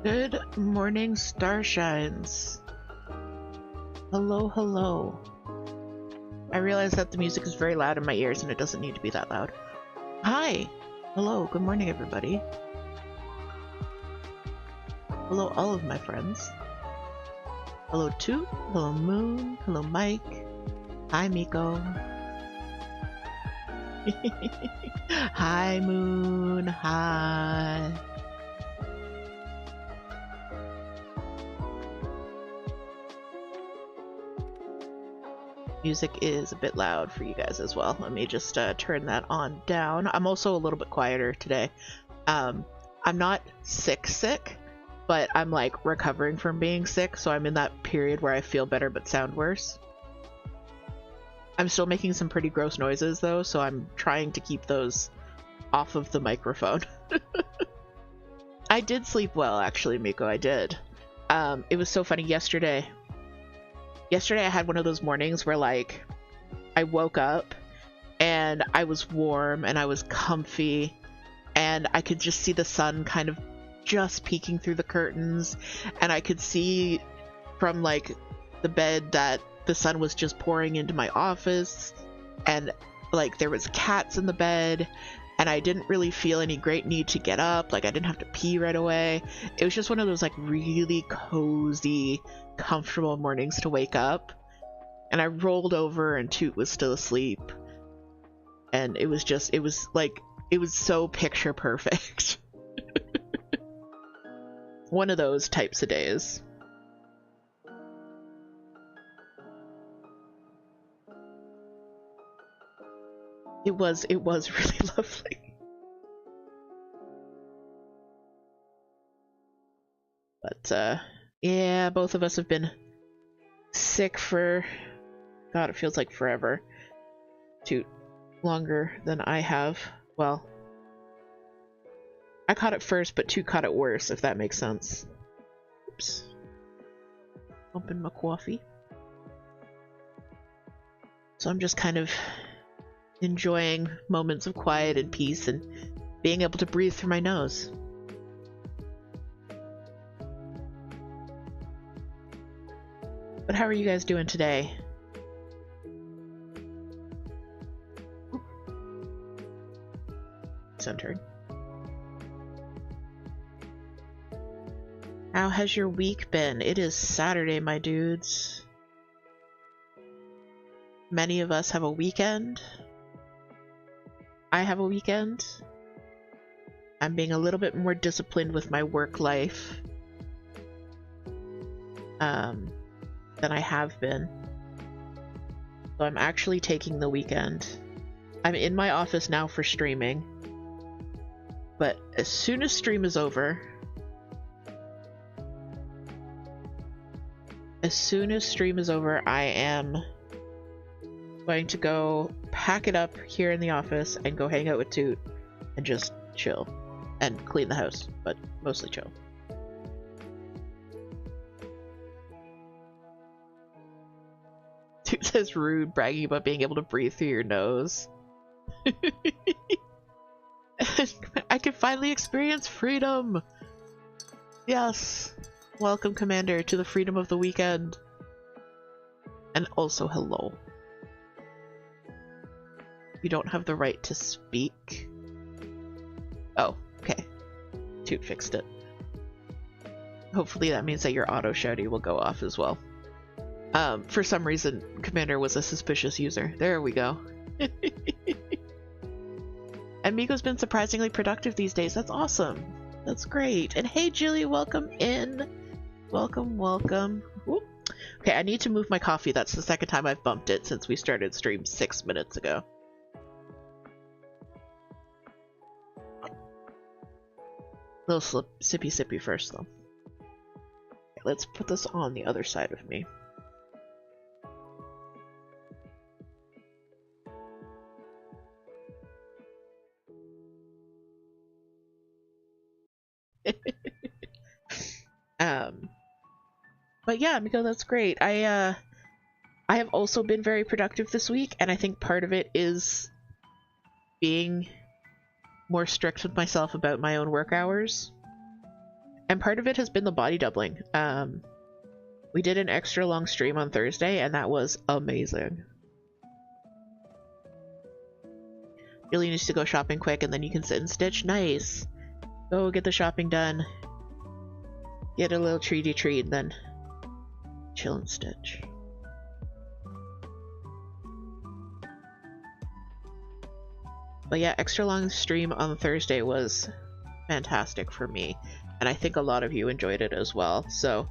Good morning, Starshines. Hello, hello. I realize that the music is very loud in my ears and it doesn't need to be that loud. Hi! Hello, good morning, everybody. Hello, all of my friends. Hello, Toot. Hello, Moon. Hello, Mike. Hi, Miko. Hi, Moon. Hi. Music is a bit loud for you guys as well. Let me just turn that on down. I'm also a little bit quieter today. I'm not sick, but I'm like recovering from being sick, so I'm in that period where I feel better but sound worse. I'm still making some pretty gross noises though, so I'm trying to keep those off of the microphone. I did sleep well, actually, Miko, I did. It was so funny yesterday. Yesterday I had one of those mornings where like I woke up and I was warm and I was comfy and I could just see the sun kind of just peeking through the curtains, and I could see from like the bed that the sun was just pouring into my office, and like there was cats in the bed, and I didn't really feel any great need to get up. Like I didn't have to pee right away. It was just one of those like really cozy, comfortable mornings to wake up. And I rolled over and Toot was still asleep. And it was so picture perfect. One of those types of days. It was really lovely. But yeah, both of us have been sick for, God, it feels like forever. Toot longer than I have. Well, I caught it first, but Toot caught it worse, if that makes sense. Oops. Open my coffee. So I'm just kind of enjoying moments of quiet and peace and being able to breathe through my nose. But how are you guys doing today? Centered. How has your week been? It is Saturday, my dudes. Many of us have a weekend. I have a weekend. I'm being a little bit more disciplined with my work life than I have been. So I'm actually taking the weekend. I'm in my office now for streaming, but as soon as stream is over, I am going to go pack it up here in the office and go hang out with Toot and just chill and clean the house, but mostly chill. Toot says rude, bragging about being able to breathe through your nose. I can finally experience freedom! Yes! Welcome, Commander, to the freedom of the weekend. And also hello. You don't have the right to speak. Oh, okay. Toot fixed it. Hopefully that means that your auto shouty will go off as well. For some reason, Commander was a suspicious user. There we go. And Miko's been surprisingly productive these days. That's awesome. That's great. And hey, Jilly, welcome in. Welcome, welcome. Whoop. Okay, I need to move my coffee. That's the second time I've bumped it since we started stream 6 minutes ago. Little sippy first, though. Okay, let's put this on the other side of me. But yeah, Miko, that's great. I have also been very productive this week, and I think part of it is being more strict with myself about my own work hours. And part of it has been the body doubling. We did an extra long stream on Thursday, and that was amazing. Really needs to go shopping quick, and then you can sit and stitch. Nice. Go get the shopping done. Get a little treaty treat, and then chill and stitch. But yeah, extra long stream on Thursday was fantastic for me, and I think a lot of you enjoyed it as well. So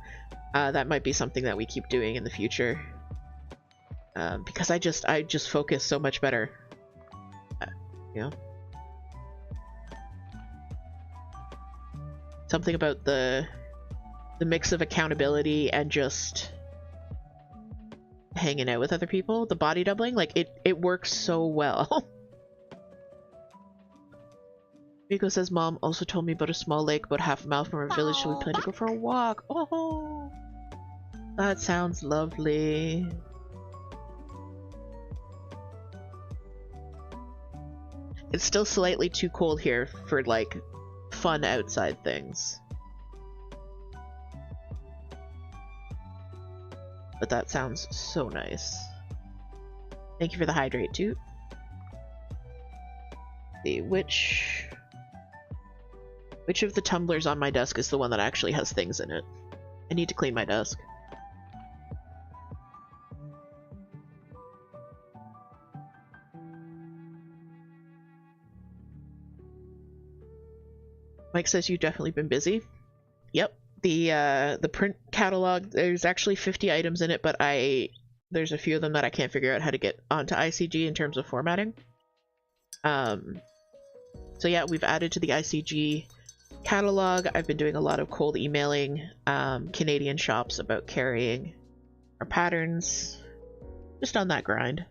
that might be something that we keep doing in the future, because I just focus so much better. You know, something about the mix of accountability and just hanging out with other people, the body doubling, like it works so well. Miko says, Mom also told me about a small lake about half a mile from our village, so we plan to go for a walk. Oh, that sounds lovely. It's still slightly too cold here for, like, fun outside things. But that sounds so nice. Thank you for the hydrate, Toot. See, which of the tumblers on my desk is the one that actually has things in it? I need to clean my desk. Mike says you've definitely been busy. Yep. The print catalog, there's actually 50 items in it, but there's a few of them that I can't figure out how to get onto ICG in terms of formatting. So yeah, we've added to the ICG catalog. I've been doing a lot of cold emailing Canadian shops about carrying our patterns. Just on that grind.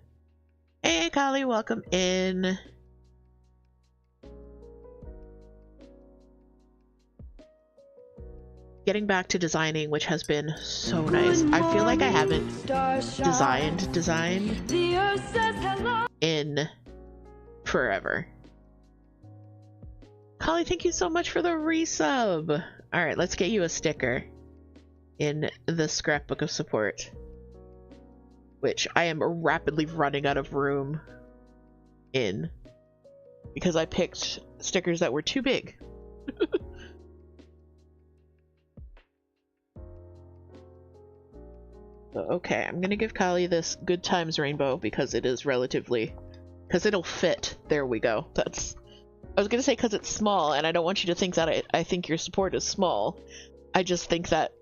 Hey Kali, welcome in. Getting back to designing, which has been so nice. I feel like I haven't designed in forever. Holly, thank you so much for the resub. Alright, let's get you a sticker in the scrapbook of support, which I am rapidly running out of room in because I picked stickers that were too big. Okay, I'm gonna give Kali this Good Times rainbow because it is relatively... because it'll fit. There we go. That's... I was gonna say because it's small, and I don't want you to think that I think your support is small. I just think that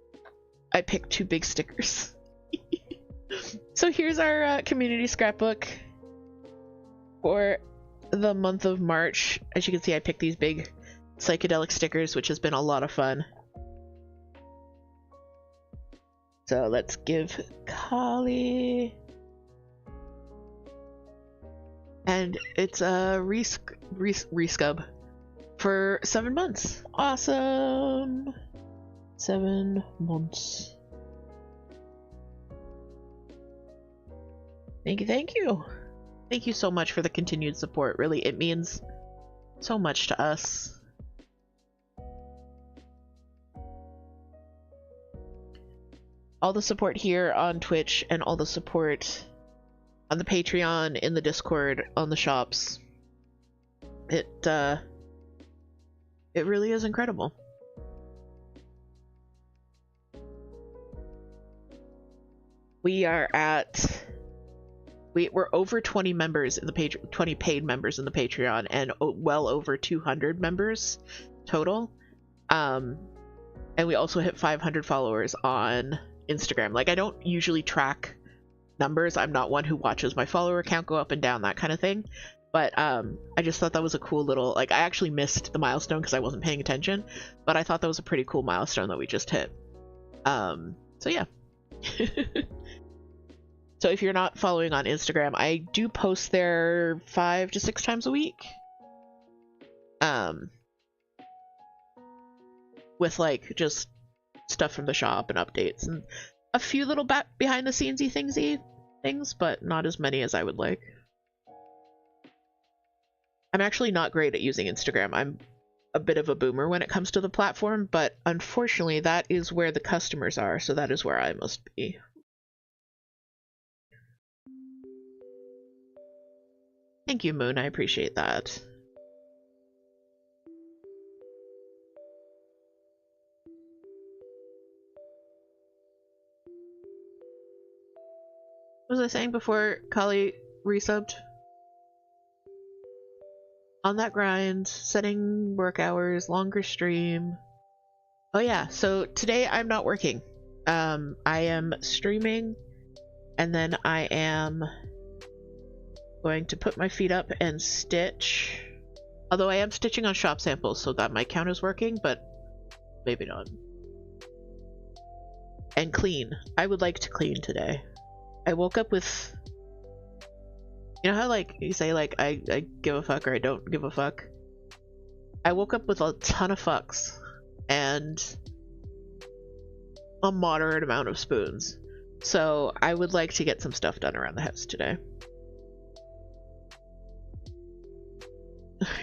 I picked too big stickers. So here's our community scrapbook for the month of March. As you can see, I picked these big psychedelic stickers, which has been a lot of fun. So let's give Kali, and it's a rescub for 7 months. Awesome. 7 months. Thank you, thank you. Thank you so much for the continued support. Really, it means so much to us. All the support here on Twitch and all the support on the Patreon, in the Discord, on the shops. It really is incredible. We are at... We're over 20 members in the 20 paid members in the Patreon, and well over 200 members total. And we also hit 500 followers on Instagram. Like, I don't usually track numbers. I'm not one who watches my follower count go up and down, that kind of thing. But I just thought that was a cool little, like, I actually missed the milestone because I wasn't paying attention, but I thought that was a pretty cool milestone that we just hit. So yeah. So if you're not following on Instagram, I do post there 5 to 6 times a week. With like just stuff from the shop and updates and a few little behind the scenesy things, but not as many as I would like. I'm actually not great at using Instagram. I'm a bit of a boomer when it comes to the platform, but unfortunately that is where the customers are, so that is where I must be. Thank you, Moon, I appreciate that. What was I saying before Kali resubbed? On that grind, setting work hours, longer stream. Oh yeah, so today I'm not working. I am streaming, and then I am going to put my feet up and stitch. Although I am stitching on shop samples, so that might count as working, but maybe not. And clean. I would like to clean today. I woke up with... You know how, like, you say, like, I give a fuck or I don't give a fuck? I woke up with a ton of fucks and a moderate amount of spoons. So I would like to get some stuff done around the house today.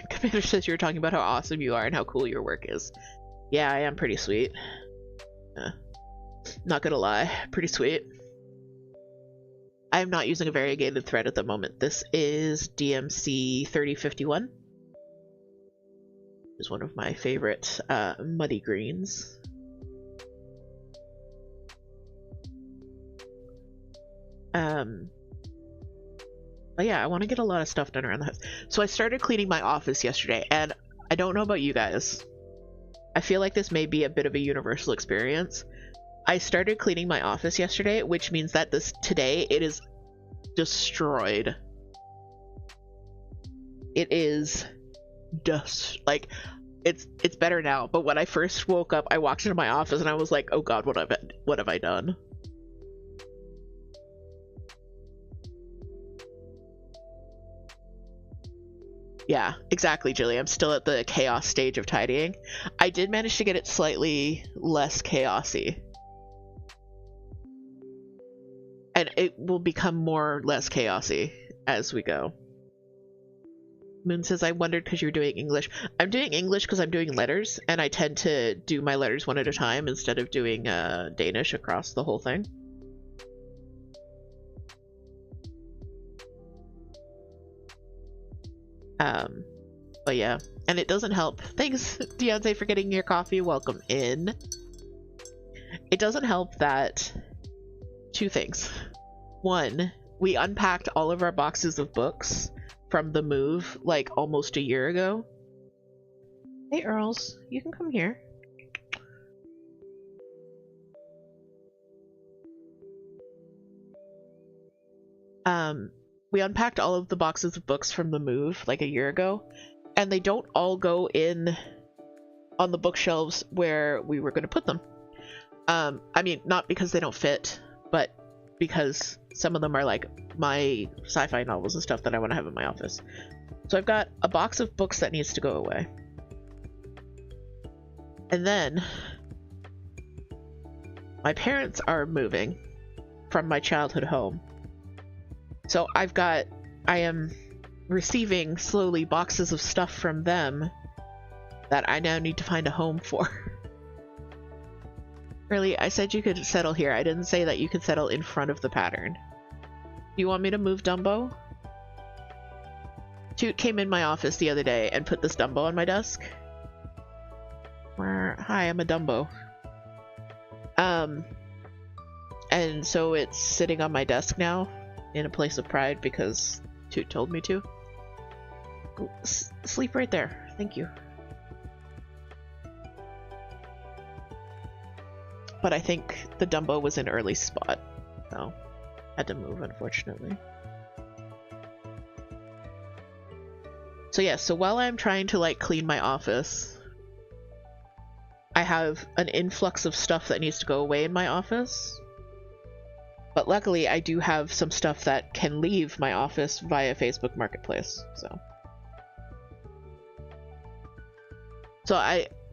Commander says you were talking about how awesome you are and how cool your work is. Yeah, I am pretty sweet. Not gonna lie, pretty sweet. I am not using a variegated thread at the moment. This is DMC 3051. It's one of my favorite muddy greens. But yeah, I want to get a lot of stuff done around the house. So I started cleaning my office yesterday, and I don't know about you guys. I feel like this may be a bit of a universal experience. I started cleaning my office yesterday, which means that today it is destroyed. It is dust. Like, it's better now, but when I first woke up, I walked into my office and I was like, oh god, what have I done? Yeah, exactly, Jilly. I'm still at the chaos stage of tidying. I did manage to get it slightly less chaosy. And it will become more or less chaosy as we go. Moon says, I wondered because you're doing English. I'm doing English because I'm doing letters, and I tend to do my letters one at a time instead of doing Danish across the whole thing. But yeah, and it doesn't help. Thanks, Deontay, for getting your coffee. Welcome in. It doesn't help that two things. One, we unpacked all of our boxes of books from the move like almost a year ago. Hey Earls, you can come here. We unpacked all of the boxes of books from the move like a year ago, and they don't all go in on the bookshelves where we were going to put them. I mean, not because they don't fit, but because some of them are like my sci-fi novels and stuff that I want to have in my office. So I've got a box of books that needs to go away. And then my parents are moving from my childhood home. So I am receiving slowly boxes of stuff from them that I now need to find a home for. Really, I said you could settle here. I didn't say that you could settle in front of the pattern. Do you want me to move Dumbo? Toot came in my office the other day and put this Dumbo on my desk. Hi, I'm a Dumbo. And so it's sitting on my desk now in a place of pride because Toot told me to. Sleep right there. Thank you. But I think the Dumbo was an early spot, so had to move, unfortunately. So yeah, so while I'm trying to like clean my office, I have an influx of stuff that needs to go away in my office. But luckily I do have some stuff that can leave my office via Facebook Marketplace, so.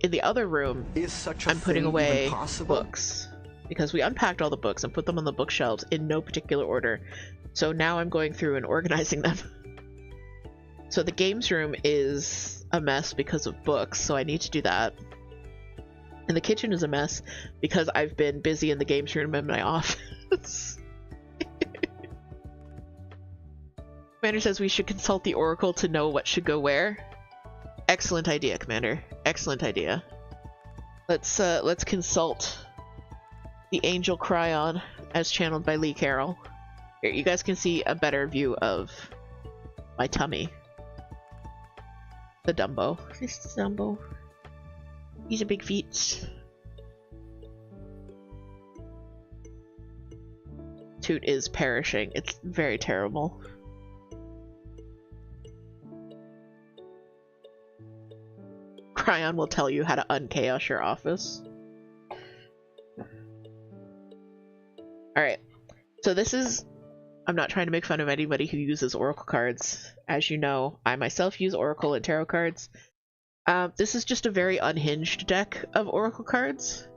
In the other room, I'm putting away books because we unpacked all the books and put them on the bookshelves in no particular order. So now I'm going through and organizing them. So the games room is a mess because of books, so I need to do that. And the kitchen is a mess because I've been busy in the games room in my office. Commander says we should consult the Oracle to know what should go where. Excellent idea, Commander. Excellent idea. Let's consult the Angel Cryon as channeled by Lee Carroll. Here, you guys can see a better view of my tummy. The Dumbo. This is Dumbo. These are big feet. Toot is perishing. It's very terrible. Cryon will tell you how to unchaos your office. Alright, so this is... I'm not trying to make fun of anybody who uses Oracle cards. As you know, I myself use Oracle and Tarot cards. This is just a very unhinged deck of Oracle cards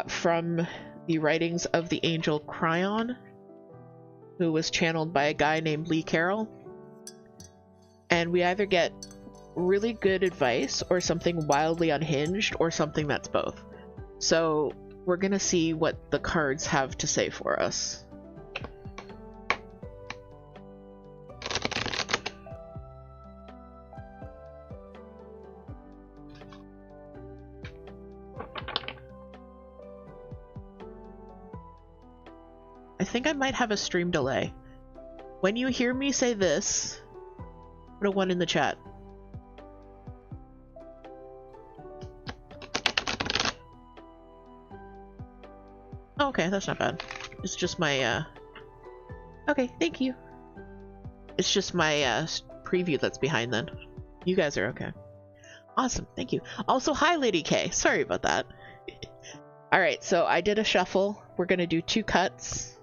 from the writings of the Angel Cryon, who was channeled by a guy named Lee Carroll. And we either get really good advice or something wildly unhinged or something that's both. So we're gonna see what the cards have to say for us. I think I might have a stream delay. When you hear me say this, put a 1 in the chat. Oh, okay, that's not bad. It's just my, Okay, thank you. It's just my, preview that's behind then. You guys are okay. Awesome, thank you. Also, hi, Lady K. Sorry about that. Alright, so I did a shuffle. We're gonna do 2 cuts.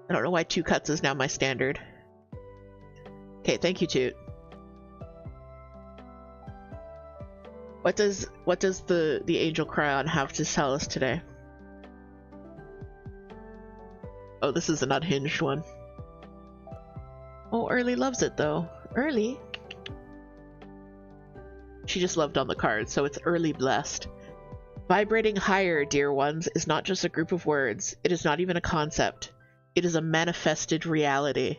I don't know why 2 cuts is now my standard. Okay, thank you, Toot. What does the Angel Cryon have to tell us today? Oh, this is an unhinged one. Oh, Early loves it though. Early. She just loved on the card, so it's Early blessed. Vibrating higher, dear ones, is not just a group of words. It is not even a concept. It is a manifested reality.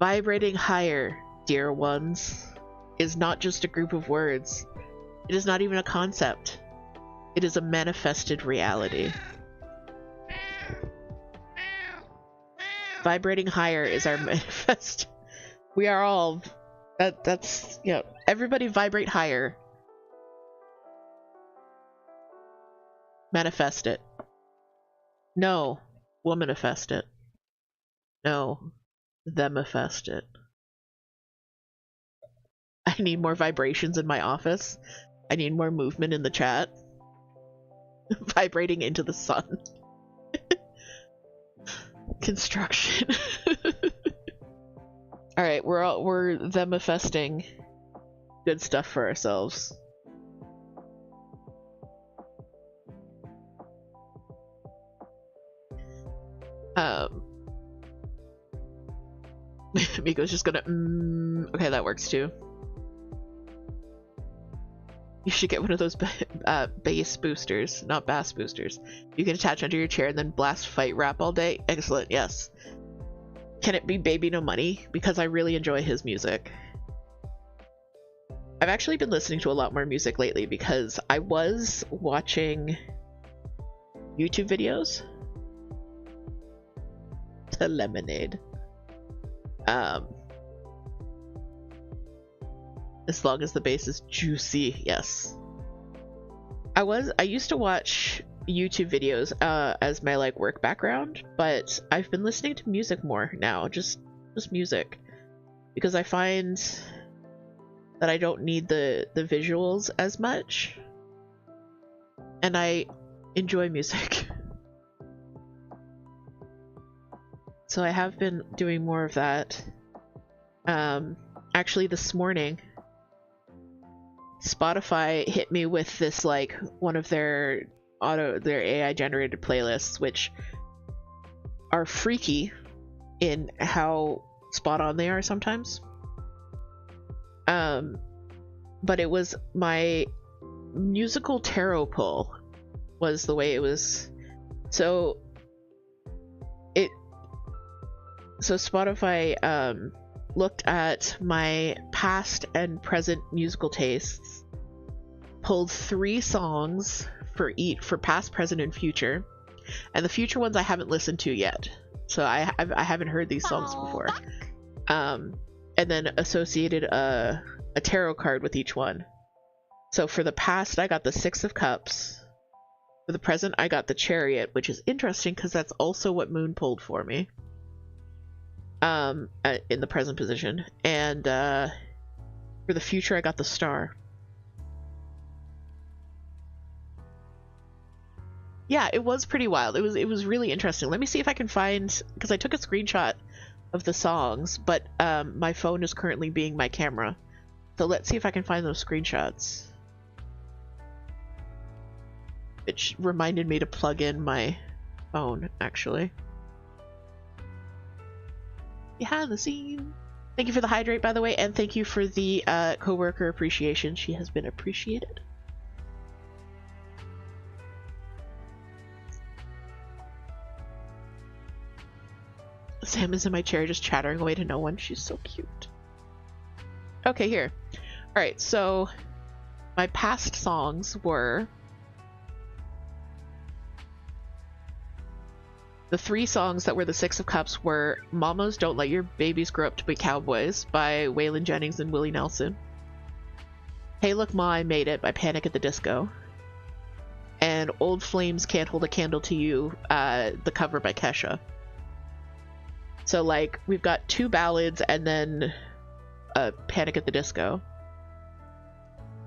Vibrating higher, dear ones, is not just a group of words. It is not even a concept. It is a manifested reality. Vibrating higher is our manifest. We are all... That's, you know, everybody vibrate higher. Manifest it. No. Womanifest it. No. Themifest it. I need more vibrations in my office. I need more movement in the chat. Vibrating into the sun. Construction. Alright, we're themifesting good stuff for ourselves. Miko's just gonna okay, that works too. You should get one of those bass boosters, not bass boosters. You can attach under your chair and then blast fight rap all day. Excellent, yes. Can it be Baby No Money? Because I really enjoy his music. I've actually been listening to a lot more music lately because I was watching YouTube videos to Lemonade. As long as the bass is juicy, yes. I used to watch YouTube videos as my like work background, but I've been listening to music more now, just music, because I find that I don't need the visuals as much, and I enjoy music. So I have been doing more of that. Actually this morning Spotify hit me with this, like, one of their AI generated playlists, which are freaky, in how spot on they are sometimes. But it was my musical tarot pull was the way it was. So Spotify looked at my past and present musical tastes, pulled 3 songs for past, present, and future, and the future ones I haven't listened to yet, so I haven't heard these songs before. And then associated a tarot card with each one. So for the past, I got the 6 of Cups. For the present, I got the Chariot, which is interesting because that's also what Moon pulled for me. In the present position. And for the future, I got the Star. Yeah, it was pretty wild. It was really interesting. Let me see if I can find, because I took a screenshot of the songs, but my phone is currently being my camera. So let's see if I can find those screenshots. It reminded me to plug in my phone, actually. Behind the scene. Thank you for the hydrate, by the way, and thank you for the coworker appreciation. She has been appreciated. Sam is in my chair just chattering away to no one. She's so cute. Okay, here. Alright, so my past songs were the 3 songs that were the 6 of Cups were Mamas Don't Let Your Babies Grow Up to Be Cowboys by Waylon Jennings and Willie Nelson. Hey Look Ma, I Made It by Panic at the Disco. And Old Flames Can't Hold a Candle to You, the cover by Kesha. So like, we've got 2 ballads and then Panic at the Disco.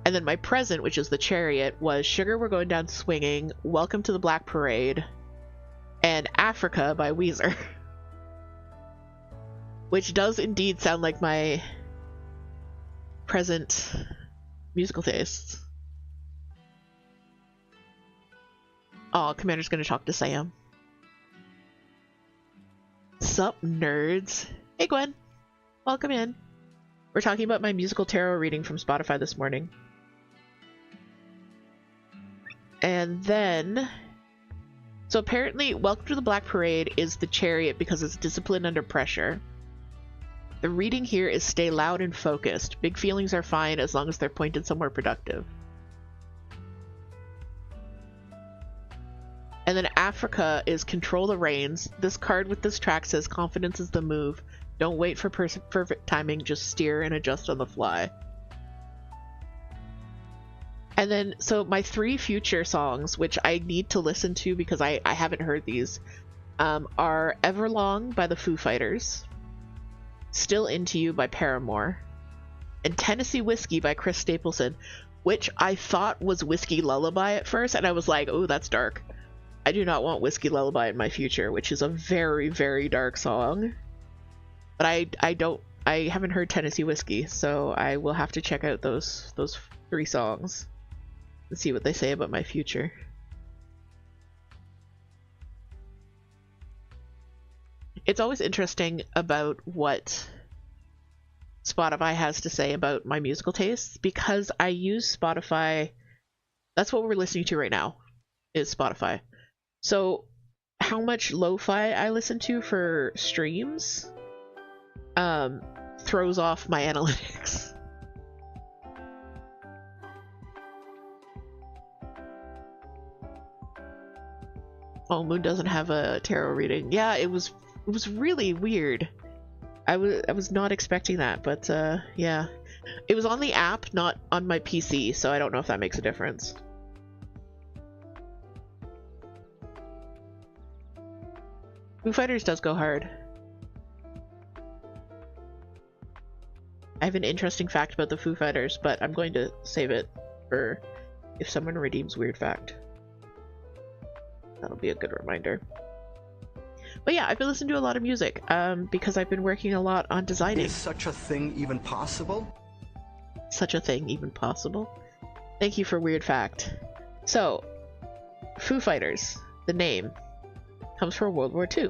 And then my present, which is the Chariot, was Sugar We're Going Down Swinging, Welcome to the Black Parade, and Africa by Weezer. Which does indeed sound like my present musical tastes. Oh, Commander's gonna talk to Sam. Sup, nerds? Hey, Gwen. Welcome in. We're talking about my musical tarot reading from Spotify this morning. And then... So apparently, Welcome to the Black Parade is the Chariot because it's discipline under pressure. The reading here is stay loud and focused. Big feelings are fine as long as they're pointed somewhere productive. And then Africa is control the reins. This card with this track says confidence is the move. Don't wait for perfect timing, just steer and adjust on the fly. And then, so my 3 future songs, which I need to listen to because I haven't heard these, are Everlong by the Foo Fighters, Still Into You by Paramore, and Tennessee Whiskey by Chris Stapleton, which I thought was Whiskey Lullaby at first, and I was like, oh, that's dark. I do not want Whiskey Lullaby in my future, which is a very, very dark song. But I haven't heard Tennessee Whiskey, so I will have to check out those 3 songs and see what they say about my future. It's always interesting about what Spotify has to say about my musical tastes, because I use Spotify. That's what we're listening to right now, is Spotify. So how much lo-fi I listen to for streams throws off my analytics. Oh, Moon doesn't have a tarot reading. Yeah, it was really weird. I was not expecting that, but yeah. It was on the app, not on my PC, so I don't know if that makes a difference. Foo Fighters does go hard. I have an interesting fact about the Foo Fighters, but I'm going to save it for if someone redeems weird fact. That'll be a good reminder. But yeah, I've been listening to a lot of music because I've been working a lot on designing. Is such a thing even possible? Such a thing even possible? Thank you for weird fact. So, Foo Fighters, the name, comes from World War II.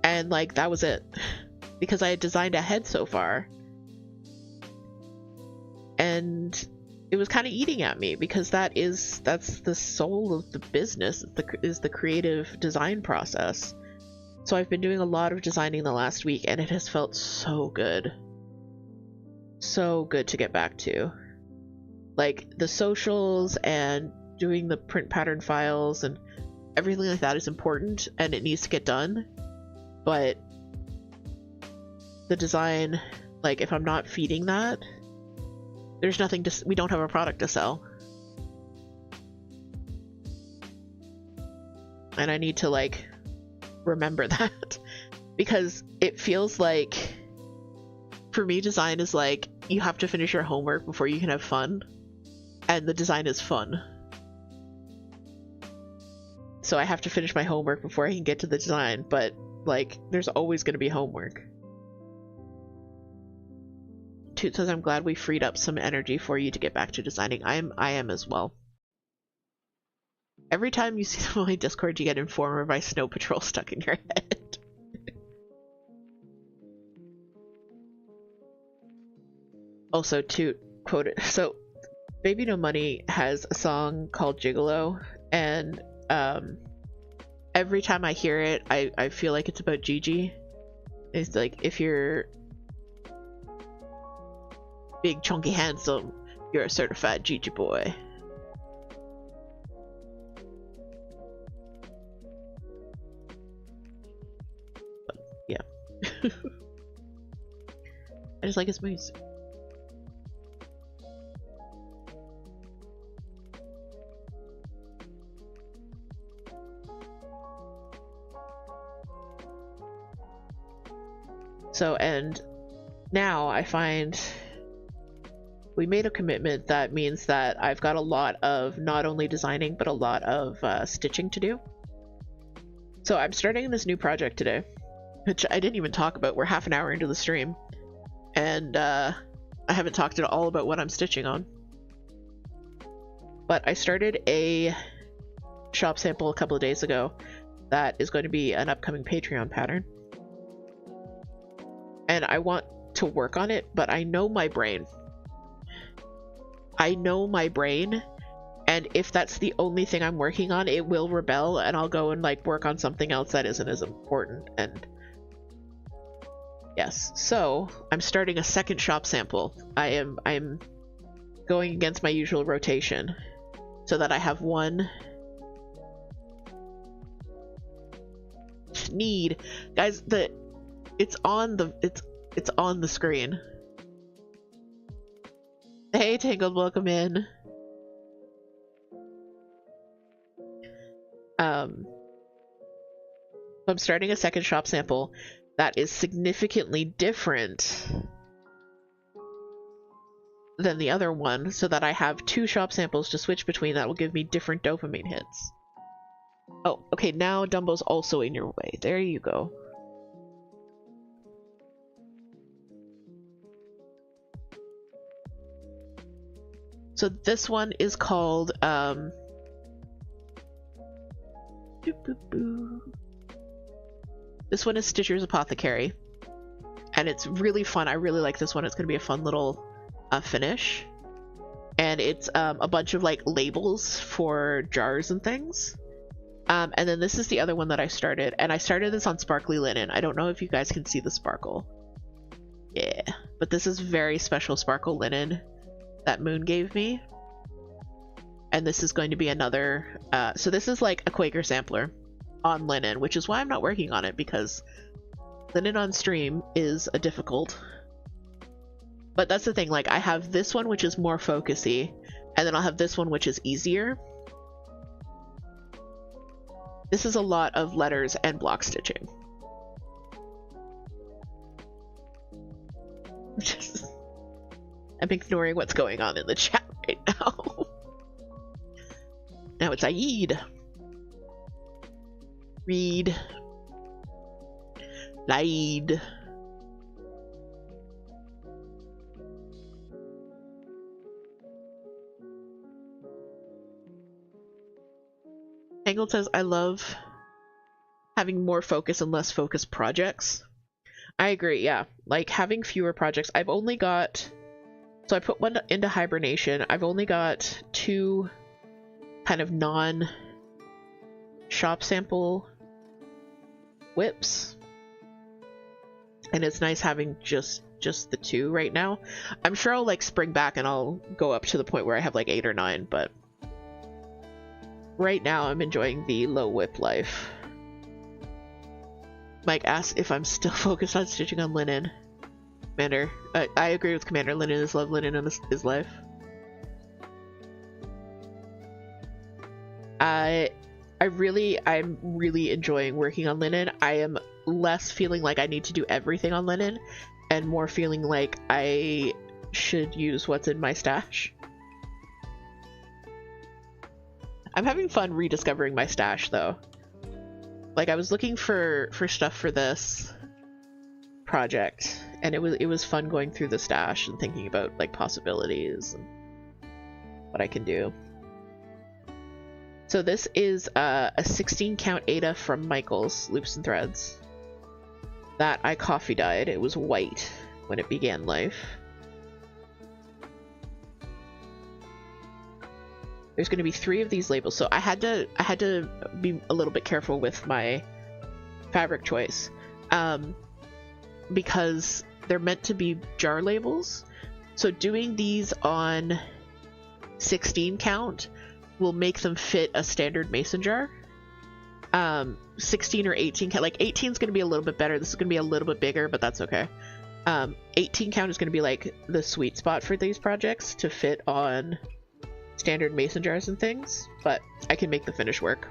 And like that was it, because I had designed ahead so far, and it was kind of eating at me, because that's the soul of the business, is the creative design process. So I've been doing a lot of designing the last week, and it has felt so good. So good to get back to. Like the socials and doing the print pattern files and everything like that is important, and it needs to get done. But the design, like if I'm not feeding that, there's nothing to, we don't have a product to sell. And I need to like remember that, because it feels like, for me, design is like, you have to finish your homework before you can have fun, and the design is fun. So I have to finish my homework before I can get to the design, but like there's always going to be homework. Toot says, I'm glad we freed up some energy for you to get back to designing. I am as well. Every time you see my Discord, you get Informer by Snow Patrol stuck in your head. Also, Toot quoted, so Baby No Money has a song called Gigolo, and every time I hear it, I feel like it's about Gigi. It's like, if you're big, chunky, handsome, you're a certified Gigi boy. But, yeah. I just like his music. So, and now I find we made a commitment that means that I've got a lot of not only designing, but a lot of stitching to do. So I'm starting this new project today, which I didn't even talk about. We're half an hour into the stream, and I haven't talked at all about what I'm stitching on. But I started a shop sample a couple of days ago that is going to be an upcoming Patreon pattern. And I want to work on it, but I know my brain. I know my brain, and if that's the only thing I'm working on, it will rebel, and I'll go and like work on something else that isn't as important. And yes, so I'm starting a second shop sample. I'm going against my usual rotation, so that I have one. Need, guys, it's on the screen. Hey Tangled, welcome in. I'm starting a second shop sample that is significantly different than the other one, so that I have two shop samples to switch between that will give me different dopamine hits. Oh, okay, now Dumbo's also in your way. There you go. So this one is called this one is Stitcher's Apothecary, and it's really fun. I really like this one. It's gonna be a fun little finish, and it's a bunch of like labels for jars and things. And then this is the other one that I started, and I started this on sparkly linen. I don't know if you guys can see the sparkle. Yeah, but this is very special sparkle linen that Moon gave me, and this is going to be another so this is like a Quaker sampler on linen, which is why I'm not working on it, because linen on stream is a difficult. But that's the thing, like I have this one which is more focusy, and then I'll have this one which is easier. This is a lot of letters and block stitching. I'm ignoring what's going on in the chat right now. Now it's Aid. Read. Laid. Tangled says, I love having more focus and less focused projects. I agree, yeah. Like having fewer projects. I've only got, so I put one into hibernation. I've only got 2 kind of non-shop sample whips. And it's nice having just the 2 right now. I'm sure I'll like spring back and I'll go up to the point where I have like 8 or 9, but right now I'm enjoying the low whip life. Mike asks if I'm still focused on stitching on linen. Commander, I agree with Commander. Linen is love, linen is life. I'm really enjoying working on linen. I am less feeling like I need to do everything on linen and more feeling like I should use what's in my stash. I'm having fun rediscovering my stash though. Like I was looking for stuff for this project and it was fun going through the stash and thinking about like possibilities and what I can do. So this is a 16 count Ada from Michael's Loops and Threads that I coffee dyed. It was white when it began life. There's going to be 3 of these labels, so I had to be a little bit careful with my fabric choice, because they're meant to be jar labels. So doing these on 16 count will make them fit a standard mason jar. 16 or 18 count, like 18 is going to be a little bit better. This is going to be a little bit bigger, but that's okay. 18 count is going to be like the sweet spot for these projects to fit on standard mason jars and things, but I can make the finish work.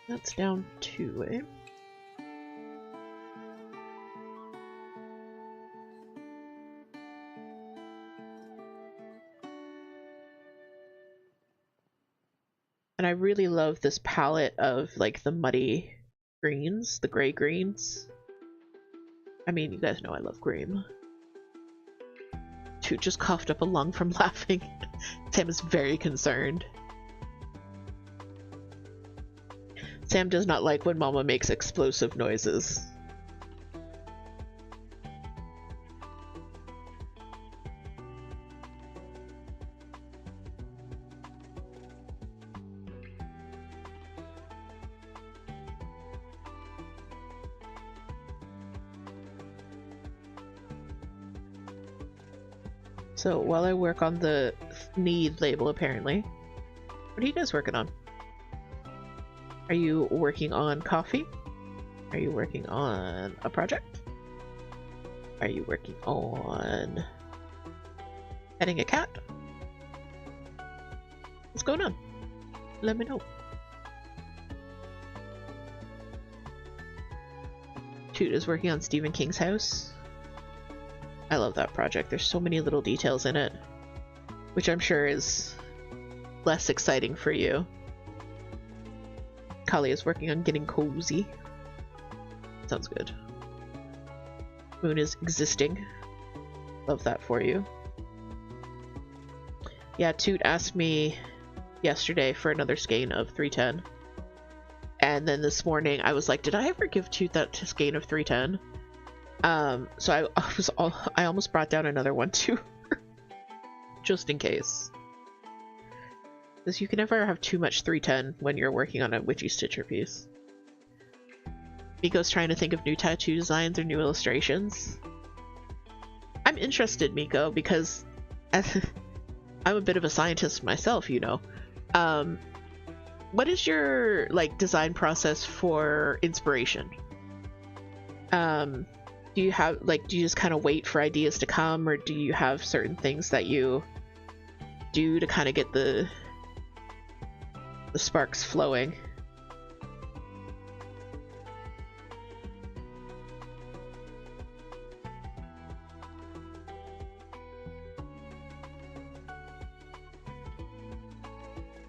That's down 2, eh? And I really love this palette of like the muddy greens, the gray greens. I mean, you guys know I love green. Toot just coughed up a lung from laughing. Sam is very concerned. Sam does not like when Mama makes explosive noises. So while I work on the need label, apparently, what are you guys working on? Are you working on coffee? Are you working on a project? Are you working on petting a cat? What's going on? Let me know. Toot is working on Stephen King's house. I love that project. There's so many little details in it, which I'm sure is less exciting for you. Kali is working on getting cozy. Sounds good. Moon is existing. Love that for you. Yeah, Toot asked me yesterday for another skein of 310. And then this morning I was like, did I ever give Toot that skein of 310? So I almost brought down another one too. Just in case. Because you can never have too much 310 when you're working on a Witchy Stitcher piece. Miko's trying to think of new tattoo designs or new illustrations. I'm interested, Miko, because I'm a bit of a scientist myself, you know. What is your like design process for inspiration? Do you have like, do you just kind of wait for ideas to come, or do you have certain things that you do to kind of get the sparks flowing?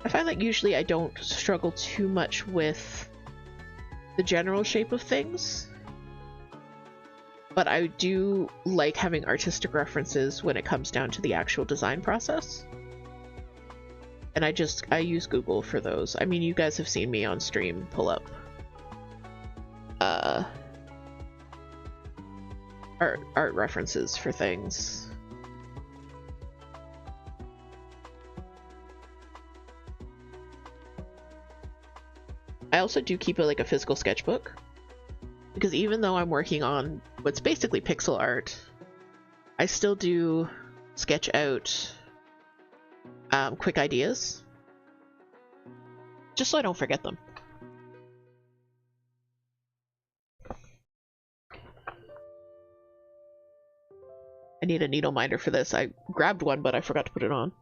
I find that usually I don't struggle too much with the general shape of things. but I do like having artistic references when it comes down to the actual design process. And I use Google for those. I mean, you guys have seen me on stream pull up art references for things. I also do keep like a physical sketchbook, because even though I'm working on what's basically pixel art, I still do sketch out quick ideas, just so I don't forget them. I need a needle minder for this. I grabbed one, but I forgot to put it on.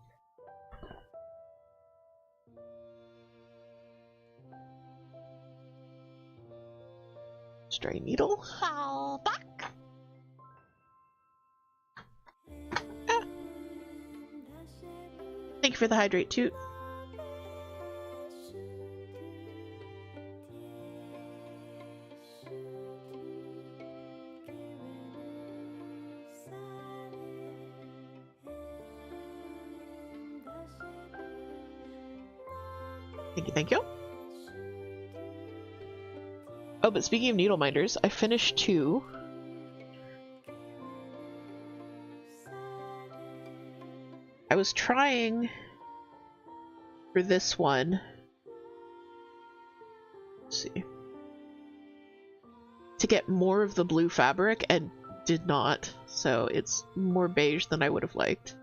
Stray needle. Fall back. Ah. Thank you for the hydrate, Toot. Thank you, thank you. Oh, but speaking of needle minders, I finished 2. I was trying for this one, let's see, to get more of the blue fabric and did not, so it's more beige than I would have liked.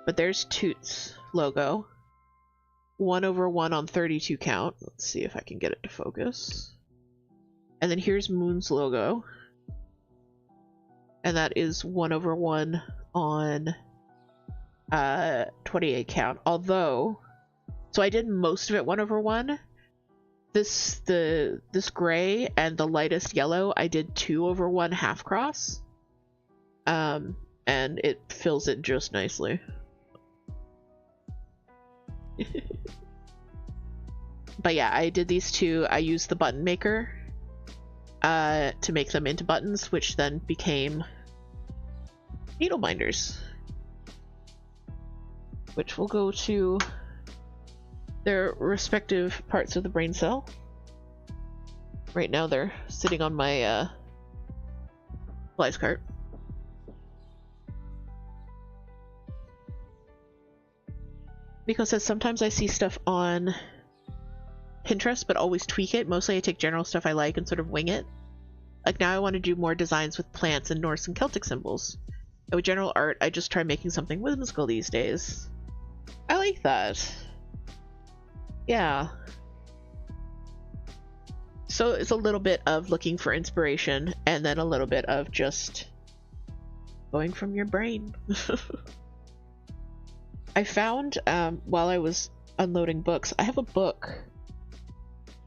But there's Toot's logo. 1/1 on 32 count. Let's see if I can get it to focus. And then here's Moon's logo. And that is 1/1 on 28 count. Although, so I did most of it 1/1. This gray and the lightest yellow I did 2/1 half cross. And it fills it just nicely. But yeah, I did these 2. I used the button maker to make them into buttons, which then became needle minders, which will go to their respective parts of the brain cell. Right now they're sitting on my supplies cart. Because sometimes I see stuff on Pinterest, but always tweak it. Mostly I take general stuff I like and sort of wing it. Like now I want to do more designs with plants and Norse and Celtic symbols. And with general art, I just try making something whimsical these days. I like that. Yeah. So it's a little bit of looking for inspiration, and then a little bit of just going from your brain. I found, while I was unloading books, I have a book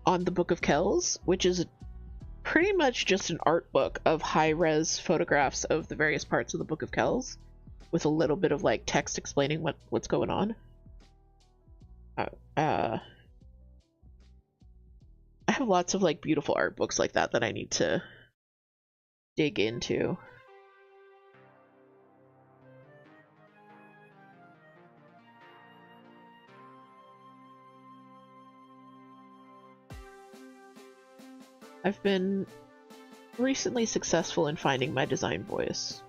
on the Book of Kells, which is pretty much just an art book of high-res photographs of the various parts of the Book of Kells, with a little bit of like text explaining what's going on. I have lots of like beautiful art books like that I need to dig into. I've been recently successful in finding my design voice.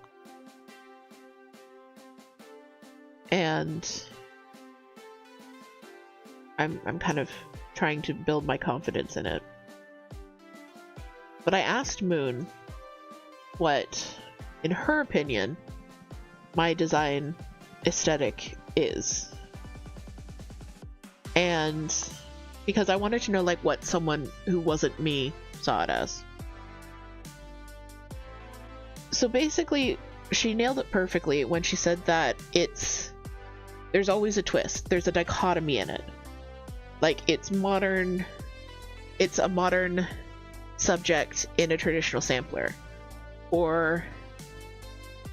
And I'm kind of trying to build my confidence in it. But I asked Moon what, in her opinion, my design aesthetic is. And because I wanted to know like what someone who wasn't me saw it as. So basically, she nailed it perfectly when she said that there's always a twist. There's a dichotomy in it. Like it's a modern subject in a traditional sampler. Or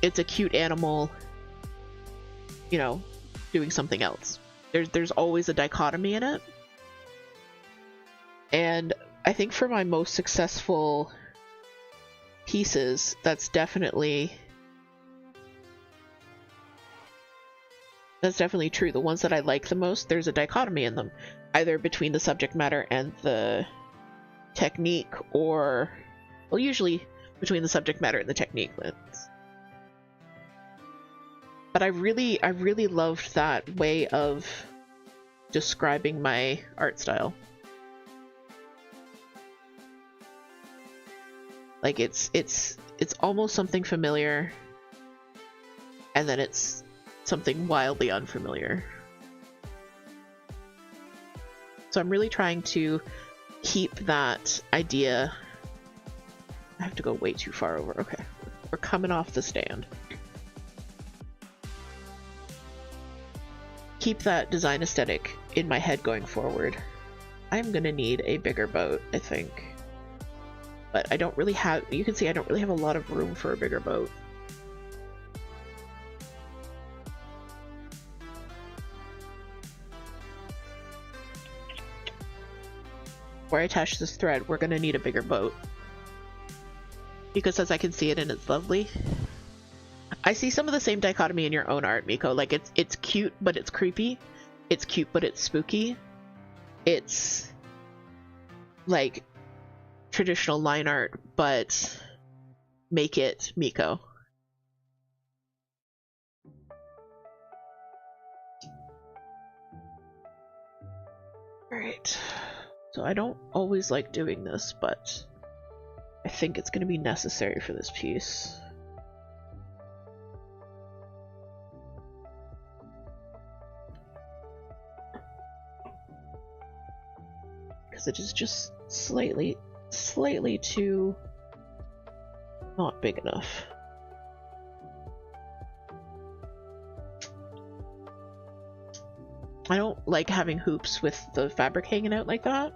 it's a cute animal, you know, doing something else. There's always a dichotomy in it. And I think for my most successful pieces, that's definitely true. The ones that I like the most, there's a dichotomy in them, either between the subject matter and the technique, or, well, usually between the subject matter and the technique. But I really loved that way of describing my art style. Like it's almost something familiar, and then it's something wildly unfamiliar. So I'm really trying to keep that idea. I have to go way too far over. Okay, we're coming off the stand. Keep that design aesthetic in my head going forward. I'm gonna need a bigger boat, I think. But I don't really have, you can see I don't really have a lot of room for a bigger boat. Where I attach this thread, we're gonna need a bigger boat. Because as I can see it and it's lovely. I see some of the same dichotomy in your own art, Miko. Like it's cute, but it's creepy. It's cute, but it's spooky. It's like traditional line art, but make it Miko. Alright. So I don't always like doing this, but I think it's going to be necessary for this piece. Because it is just slightly too not big enough. I don't like having hoops with the fabric hanging out like that,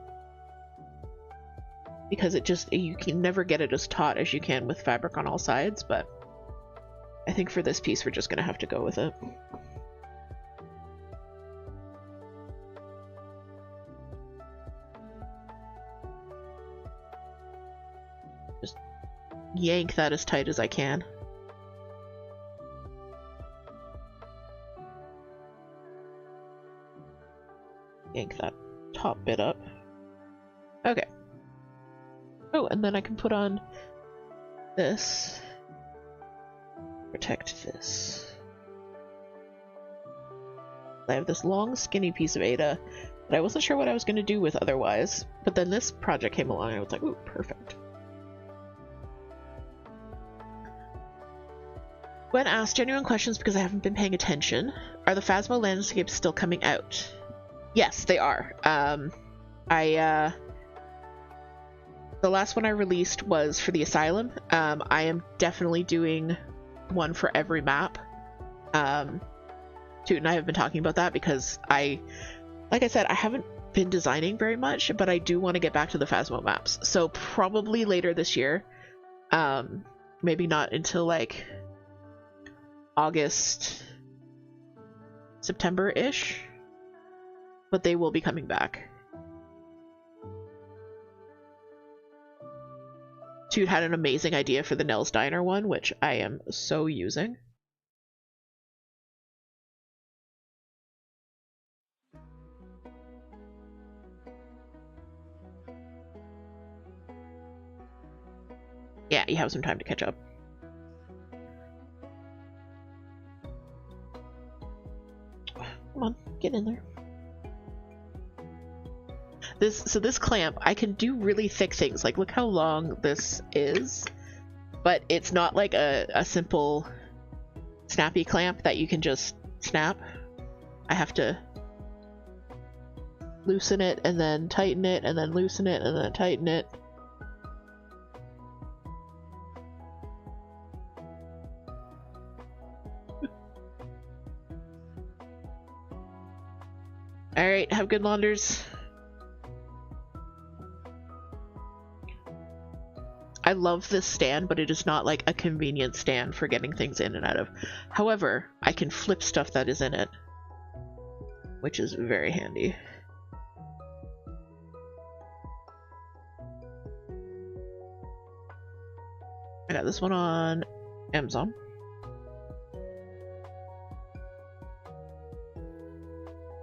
because it just, you can never get it as taut as you can with fabric on all sides, but I think for this piece we're just gonna have to go with it. Just yank that as tight as I can. Yank that top bit up. Okay. Oh, and then I can put on this. Protect this. I have this long, skinny piece of Ada that I wasn't sure what I was going to do with otherwise, but then this project came along and I was like, ooh, perfect. When asked genuine questions because I haven't been paying attention, are the Phasmo landscapes still coming out? Yes, they are. The last one I released was for the Asylum. I am definitely doing one for every map. Toot and I have been talking about that because like I said, I haven't been designing very much, but I do want to get back to the Phasmo maps. So probably later this year. Maybe not until like August, September-ish. But they will be coming back. Toot had an amazing idea for the Nell's Diner one, which I am so using. Yeah, you have some time to catch up. Come on, get in there. This clamp, I can do really thick things. Like, look how long this is. But it's not like a simple snappy clamp that you can just snap. I have to loosen it and then tighten it and then loosen it and then tighten it. Alright, have good launders. I love this stand, but it is not like a convenient stand for getting things in and out of. However, I can flip stuff that is in it, which is very handy. I got this one on Amazon.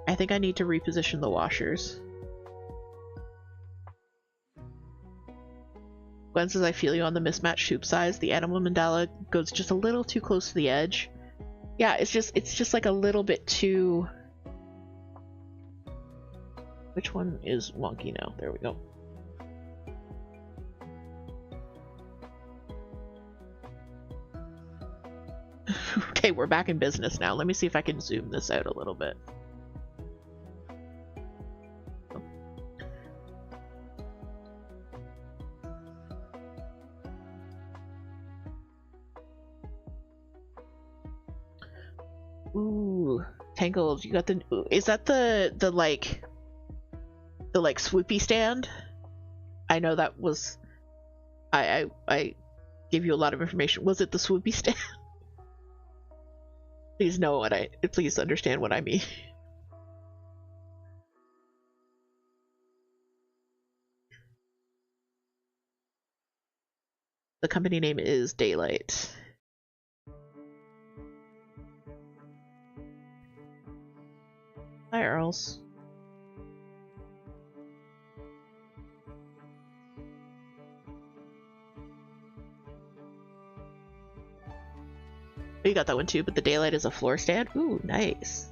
I think I need to reposition the washers. Gwen says, I feel you on the mismatched hoop size. The animal mandala goes just a little too close to the edge. Yeah, it's just like a little bit too... Which one is wonky now? There we go. Okay, we're back in business now. Let me see if I can zoom this out a little bit. Ooh, Tangled, you got the... Is that the like swoopy stand? I know that was... I gave you a lot of information. Was it the swoopy stand? Please understand what I mean. The company name is Daylight. Hi, Earls. Oh, you got that one too, but the Daylight is a floor stand? Ooh, nice.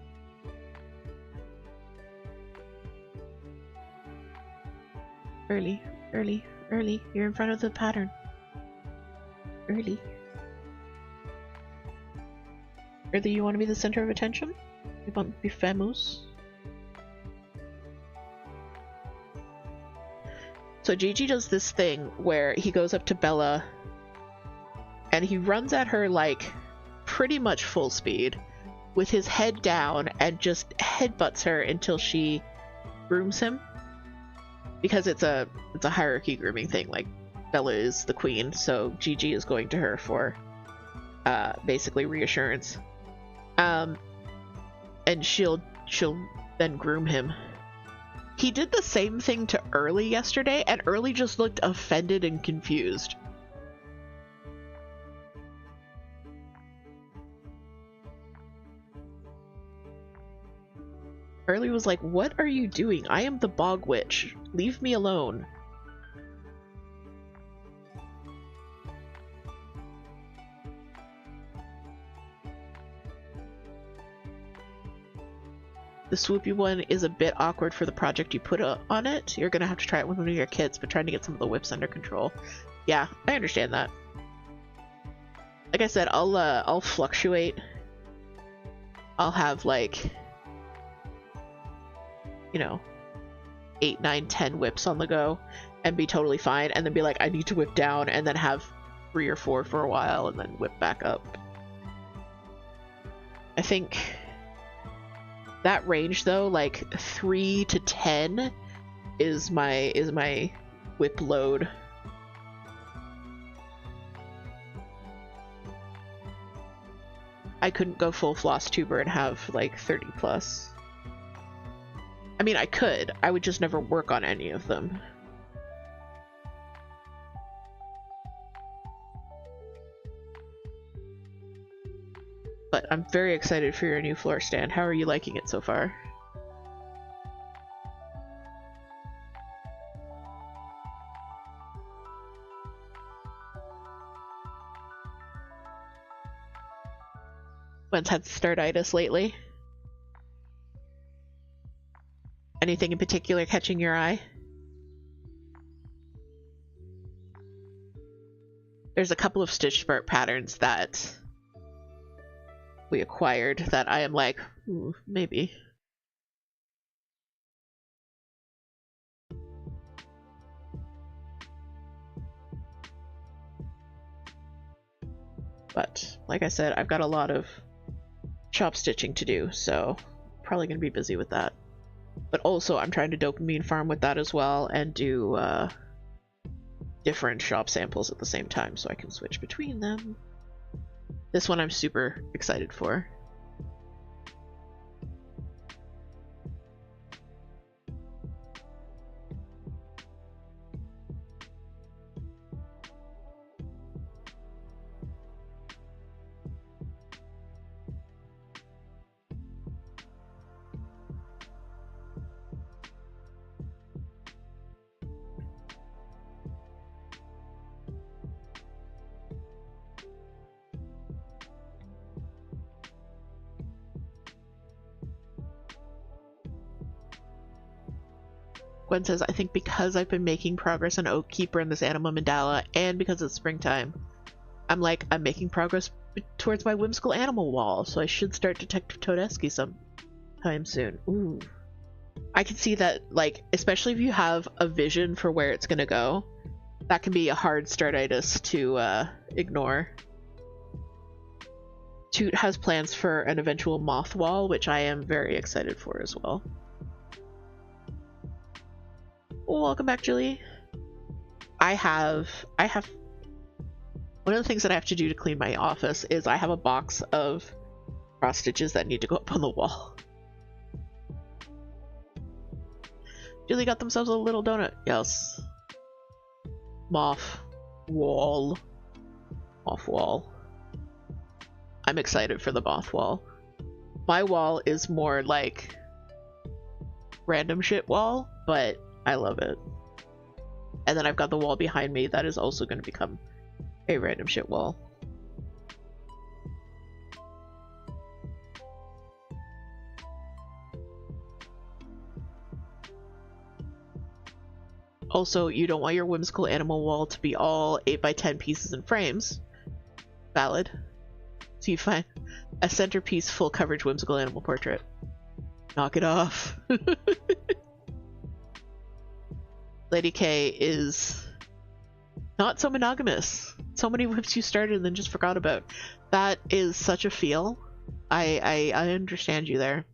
Early. You're in front of the pattern. Early, you want to be the center of attention? You want to be famous? So Gigi does this thing where he goes up to Bella and he runs at her like pretty much full speed with his head down and just headbutts her until she grooms him, because it's a hierarchy grooming thing. Like, Bella is the queen, so Gigi is going to her for basically reassurance, and she'll then groom him. He did the same thing to Early yesterday, and Early just looked offended and confused. Early was like, "What are you doing? I am the Bog Witch. Leave me alone." The swoopy one is a bit awkward for the project you put on it. You're gonna have to try it with one of your kids, but trying to get some of the whips under control. Yeah, I understand that. Like I said, I'll fluctuate. I'll have like, you know, 8, 9, 10 whips on the go and be totally fine, and then be like, I need to whip down, and then have 3 or 4 for a while and then whip back up. I think that range though, like 3 to 10 is my whip load. I couldn't go full floss tuber and have like 30 plus. I mean, I could. I would just never work on any of them. But I'm very excited for your new floor stand. How are you liking it so far? Gwen's had startitis lately. Anything in particular catching your eye? There's a couple of stitch start patterns that we acquired that I am like, ooh, maybe. But like I said, I've got a lot of chop stitching to do, so probably gonna be busy with that. But also I'm trying to dopamine farm with that as well, and do different shop samples at the same time so I can switch between them. This one I'm super excited for. Gwen says, I think because I've been making progress on Oakkeeper and this Anima Mandala, and because it's springtime, I'm making progress towards my whimsical animal wall, so I should start Detective Toadesky sometime soon. Ooh. I can see that, like, especially if you have a vision for where it's gonna go, that can be a hard startitis to ignore. Toot has plans for an eventual moth wall, which I am very excited for as well. Welcome back, Julie. I have one of the things that I have to do to clean my office is I have a box of cross stitches that need to go up on the wall. Julie got themselves a little donut. Yes. Moth wall. Moth wall. I'm excited for the moth wall. My wall is more like random shit wall, but I love it. And then I've got the wall behind me that is also going to become a random shit wall. Also, you don't want your whimsical animal wall to be all 8x10 pieces and frames. Valid. So you find a centerpiece full coverage whimsical animal portrait. Knock it off. Lady K is not so monogamous. So many whips you started and then just forgot about. That is such a feel. I understand you there.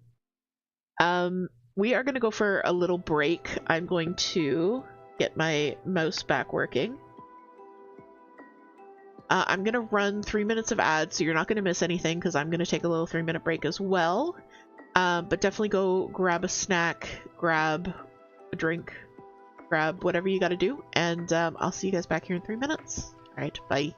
We are going to go for a little break. I'm going to get my mouse back working. I'm going to run 3 minutes of ads, so you're not going to miss anything because I'm going to take a little 3-minute break as well. But definitely go grab a snack, grab a drink, grab whatever you got to do, and I'll see you guys back here in 3 minutes. All right, bye.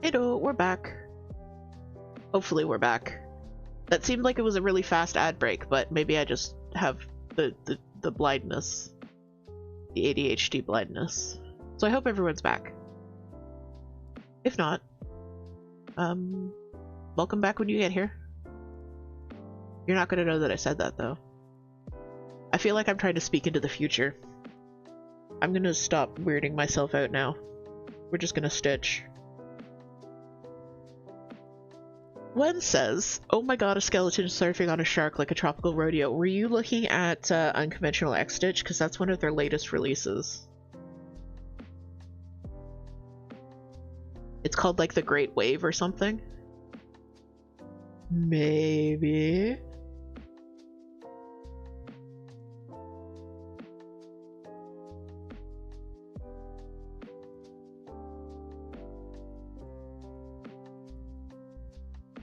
Hey, we're back. Hopefully we're back. That seemed like it was a really fast ad break, but maybe I just have the blindness. The ADHD blindness. So I hope everyone's back. If not, welcome back when you get here. You're not gonna know that I said that, though. I feel like I'm trying to speak into the future. I'm gonna stop weirding myself out now. We're just gonna stitch. Wen says, oh my god, a skeleton surfing on a shark like a tropical rodeo. Were you looking at Unconventional X-Stitch? Because that's one of their latest releases. It's called like the Great Wave or something. Maybe.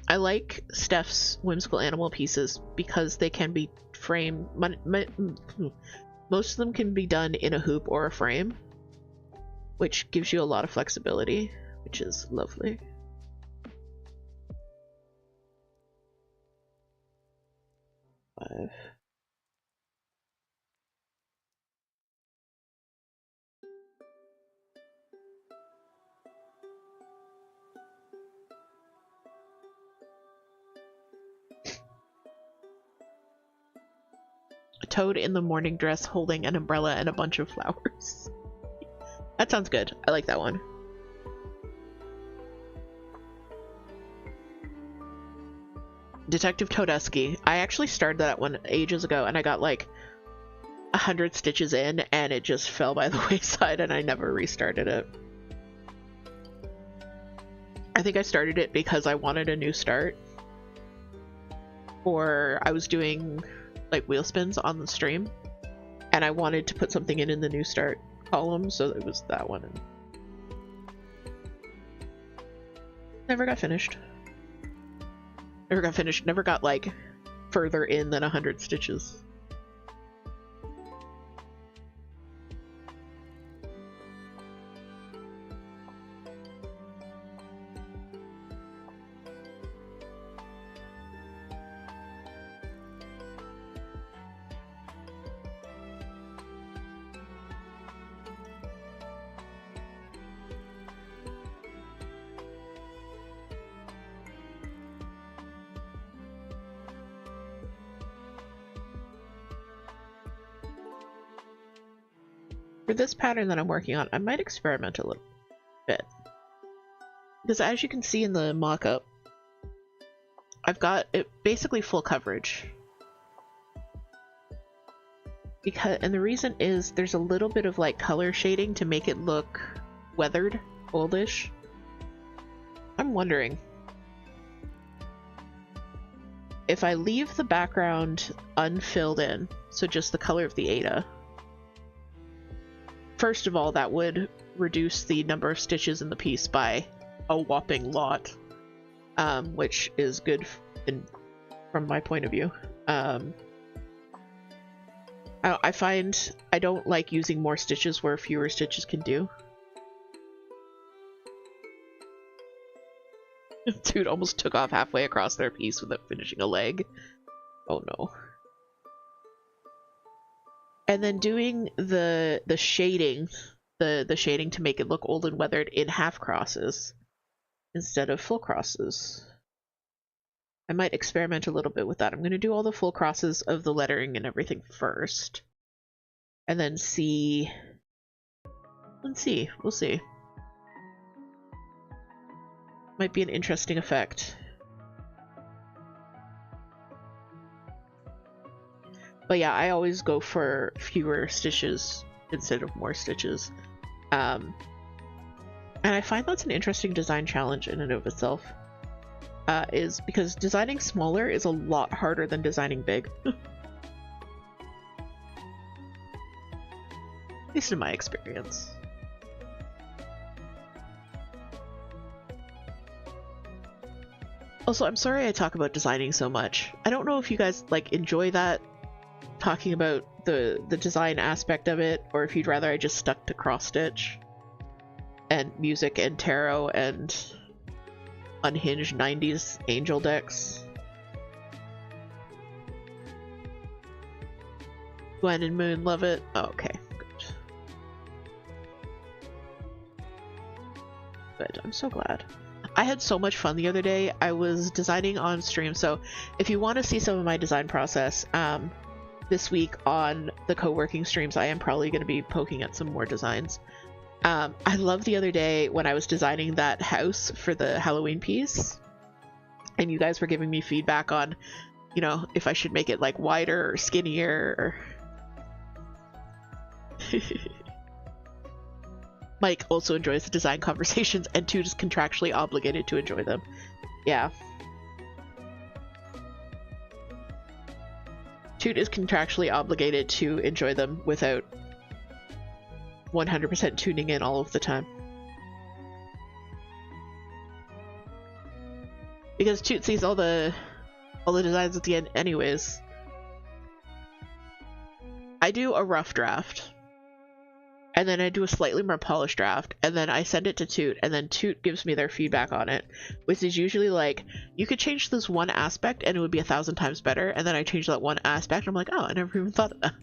I like Steph's whimsical animal pieces because they can be framed. Most of them can be done in a hoop or a frame, which gives you a lot of flexibility, which is lovely. Five. A toad in the morning dress holding an umbrella and a bunch of flowers. That sounds good. I like that one. Detective Toadesky. I actually started that one ages ago and I got like 100 stitches in and it just fell by the wayside and I never restarted it. I think I started it because I wanted a new start. Or I was doing like wheel spins on the stream and I wanted to put something in the new start column, so it was that one. And never got finished. Never got like further in than 100 stitches. For this pattern that I'm working on, I might experiment a little bit. Because as you can see in the mock-up, I've got it basically full coverage. And the reason is there's a little bit of like color shading to make it look weathered, oldish. I'm wondering if I leave the background unfilled in, so just the color of the Ada. First of all, that would reduce the number of stitches in the piece by a whopping lot, which is good from my point of view. I find I don't like using more stitches where fewer stitches can do. Dude almost took off halfway across their piece without finishing a leg. Oh no. And then doing the shading, the shading to make it look old and weathered in half crosses instead of full crosses. I might experiment a little bit with that. I'm going to do all the full crosses of the lettering and everything first. And then see... Let's see. We'll see. Might be an interesting effect. But yeah, I always go for fewer stitches instead of more stitches. And I find that's an interesting design challenge in and of itself. Is because designing smaller is a lot harder than designing big. At least in my experience. Also, I'm sorry I talk about designing so much. I don't know if you guys like enjoy that, talking about the design aspect of it, or if you'd rather I just stuck to cross stitch and music and tarot and unhinged 90s angel decks. Gwen and Moon love it. Oh, okay, good. Good, I'm so glad. I had so much fun the other day. I was designing on stream, so if you want to see some of my design process, this week on the co-working streams, I am probably going to be poking at some more designs. I love the other day when I was designing that house for the Halloween piece, and you guys were giving me feedback on, you know, if I should make it like wider or skinnier. Or... Mike also enjoys the design conversations, and Toot is contractually obligated to enjoy them. Yeah. Toot is contractually obligated to enjoy them without 100% tuning in all of the time. Because Toot sees all the designs at the end anyways. I do a rough draft, and then I do a slightly more polished draft, and then I send it to Toot, and then Toot gives me their feedback on it, which is usually like, you could change this one aspect and it would be 1,000 times better, and then I change that one aspect and I'm like, oh, I never even thought of that.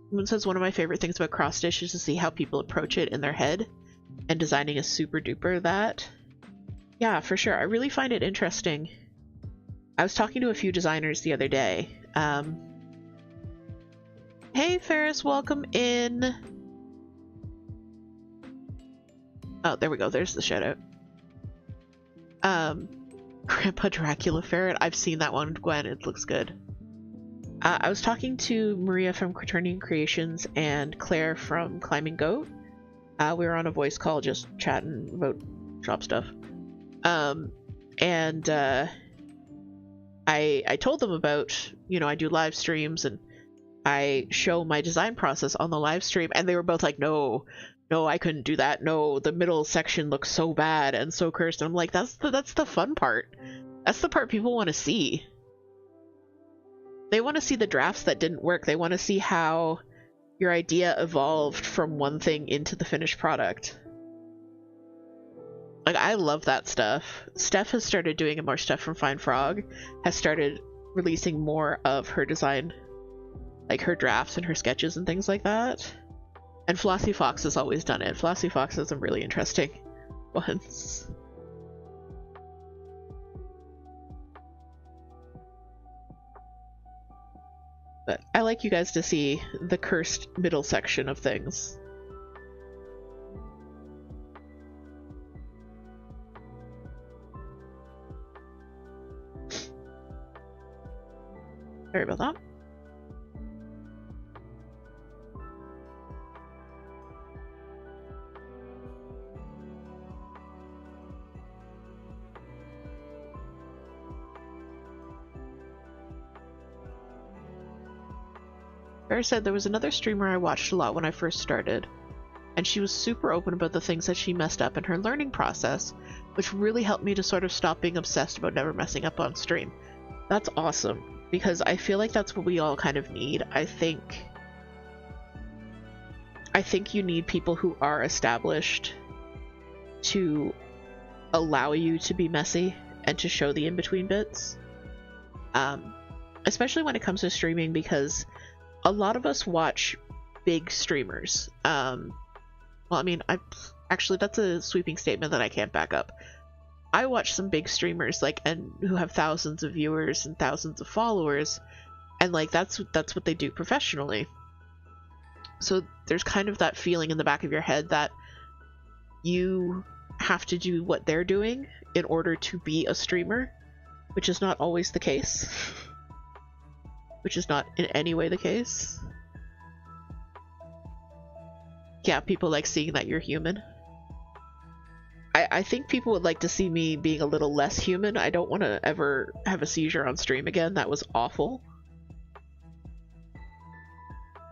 Someone says one of my favorite things about cross stitch is to see how people approach it in their head, and designing is super duper that. Yeah, for sure. I really find it interesting. I was talking to a few designers the other day. Hey Ferris, welcome in. Oh, there we go. There's the shout out. Grandpa Dracula Ferret. I've seen that one, Gwen. It looks good. I was talking to Maria from Quaternion Creations and Claire from Climbing Goat. We were on a voice call just chatting about shop stuff. I told them about, you know, I do live streams and I show my design process on the live stream, and they were both like, no, I couldn't do that. No, the middle section looks so bad and so cursed. And I'm like, that's the fun part. That's the part people want to see. They want to see the drafts that didn't work. They want to see how your idea evolved from one thing into the finished product. Like, I love that stuff. Steph has started doing more stuff from Fine Frog, has started releasing more of her design, like her drafts and her sketches and things like that. And Flossy Fox has always done it. Flossy Fox has some really interesting ones. But I like you guys to see the cursed middle section of things. Sorry about that. Bear said there was another streamer I watched a lot when I first started, and she was super open about the things that she messed up in her learning process, which really helped me to sort of stop being obsessed about never messing up on stream. That's awesome, because I feel like that's what we all kind of need. I think you need people who are established to allow you to be messy and to show the in-between bits. Especially when it comes to streaming, because a lot of us watch big streamers. Well, I mean, actually, that's a sweeping statement that I can't back up. I watch some big streamers, like, and who have thousands of viewers and thousands of followers, and like that's what they do professionally. So there's kind of that feeling in the back of your head that you have to do what they're doing in order to be a streamer, which is not always the case. Which is not in any way the case. Yeah, people like seeing that you're human. I think people would like to see me being a little less human. I don't want to ever have a seizure on stream again. That was awful.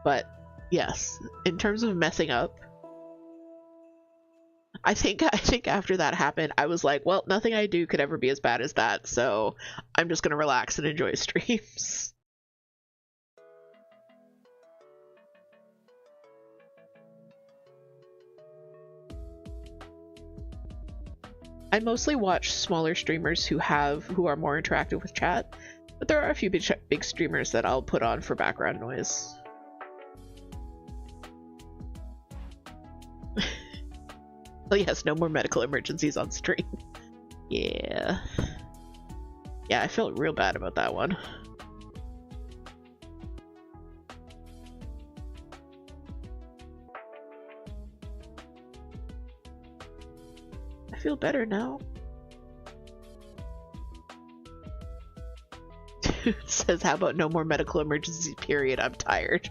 But yes, in terms of messing up, I think after that happened, I was like, well, nothing I do could ever be as bad as that, so I'm just gonna relax and enjoy streams. I mostly watch smaller streamers who are more interactive with chat, but there are a few big streamers that I'll put on for background noise. Oh yes, no more medical emergencies on stream. Yeah. Yeah, I felt real bad about that one. I feel better now. Toot says, how about no more medical emergencies, period? I'm tired.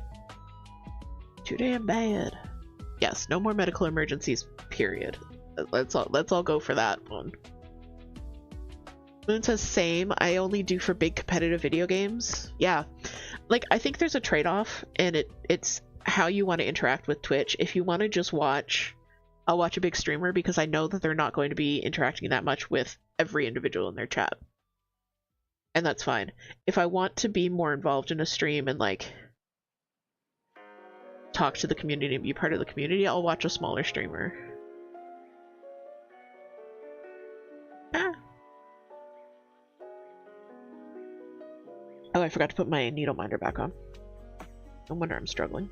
Too damn bad. Yes, no more medical emergencies, period. Let's all go for that one. Moon says, same. I only do for big competitive video games. Yeah. Like, I think there's a trade-off, and it's how you want to interact with Twitch. If you want to just watch, I'll watch a big streamer because I know that they're not going to be interacting that much with every individual in their chat. And that's fine. If I want to be more involved in a stream and, like, talk to the community and be part of the community, I'll watch a smaller streamer. Ah. Oh, I forgot to put my needle minder back on. No wonder I'm struggling.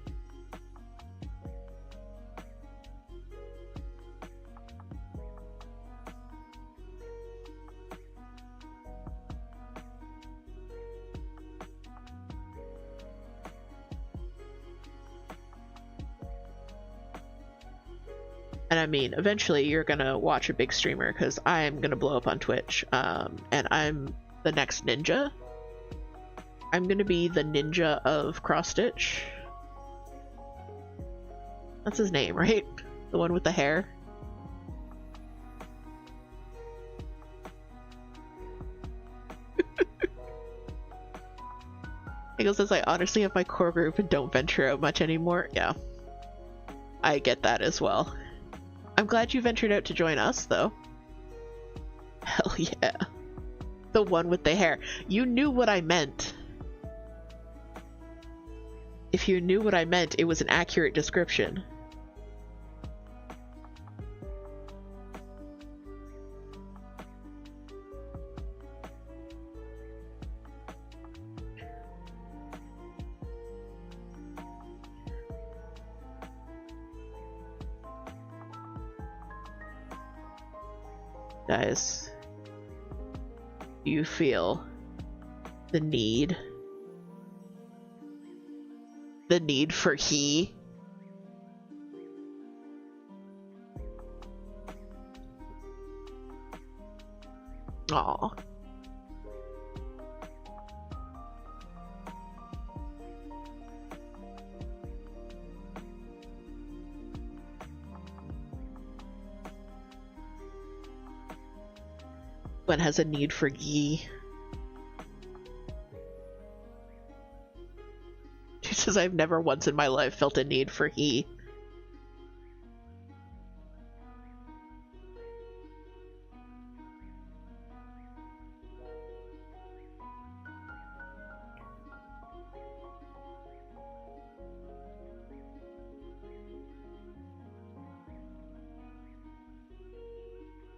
And I mean, eventually you're gonna watch a big streamer because I'm gonna blow up on Twitch, and I'm the next ninja. I'm gonna be the ninja of cross-stitch. That's his name, right? The one with the hair. Eagle says, I honestly have my core group and don't venture out much anymore. Yeah. I get that as well. I'm glad you ventured out to join us, though. Hell yeah. The one with the hair. You knew what I meant. If you knew what I meant, it was an accurate description. Guys, you feel the need for he? Aw. One has a need for ghee. She says, I've never once in my life felt a need for he.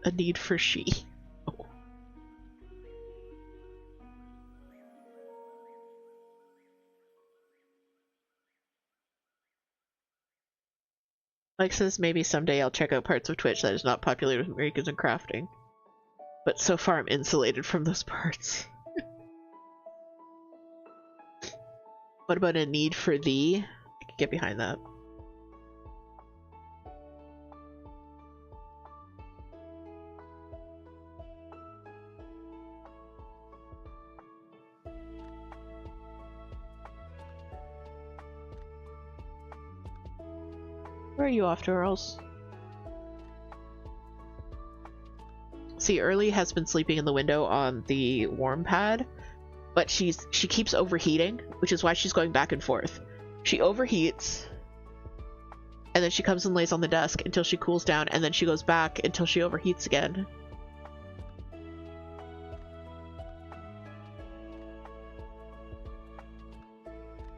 A need for she. Mike says maybe someday I'll check out parts of Twitch that is not popular with Americans in crafting. But so far I'm insulated from those parts. What about a need for thee? I could get behind that. Where are you off to, Earls? See, Early has been sleeping in the window on the warm pad, but she keeps overheating, which is why she's going back and forth. She overheats, and then she comes and lays on the desk until she cools down, and then she goes back until she overheats again.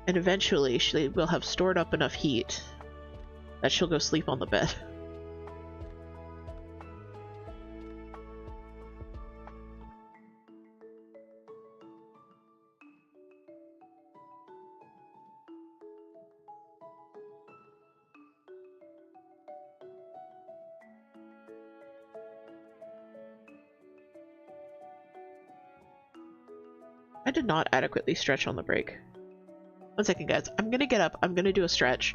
And eventually she will have stored up enough heat that she'll go sleep on the bed. I did not adequately stretch on the break. 1 second, guys. I'm gonna get up. I'm gonna do a stretch.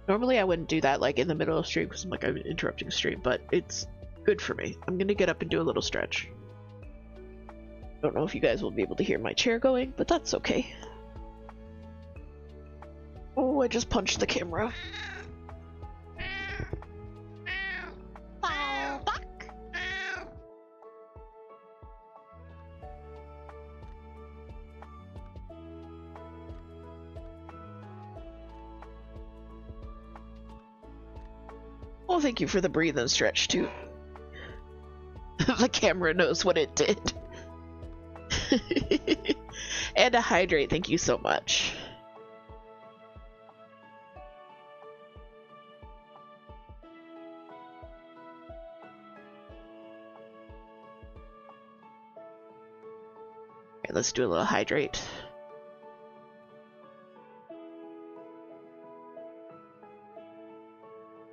Normally I wouldn't do that like in the middle of stream because I'm interrupting stream, but it's good for me. I'm gonna get up and do a little stretch. Don't know if you guys will be able to hear my chair going, but that's okay. Oh, I just punched the camera. Well, thank you for the breathe and stretch, too. The camera knows what it did. And to hydrate, thank you so much. Okay, let's do a little hydrate.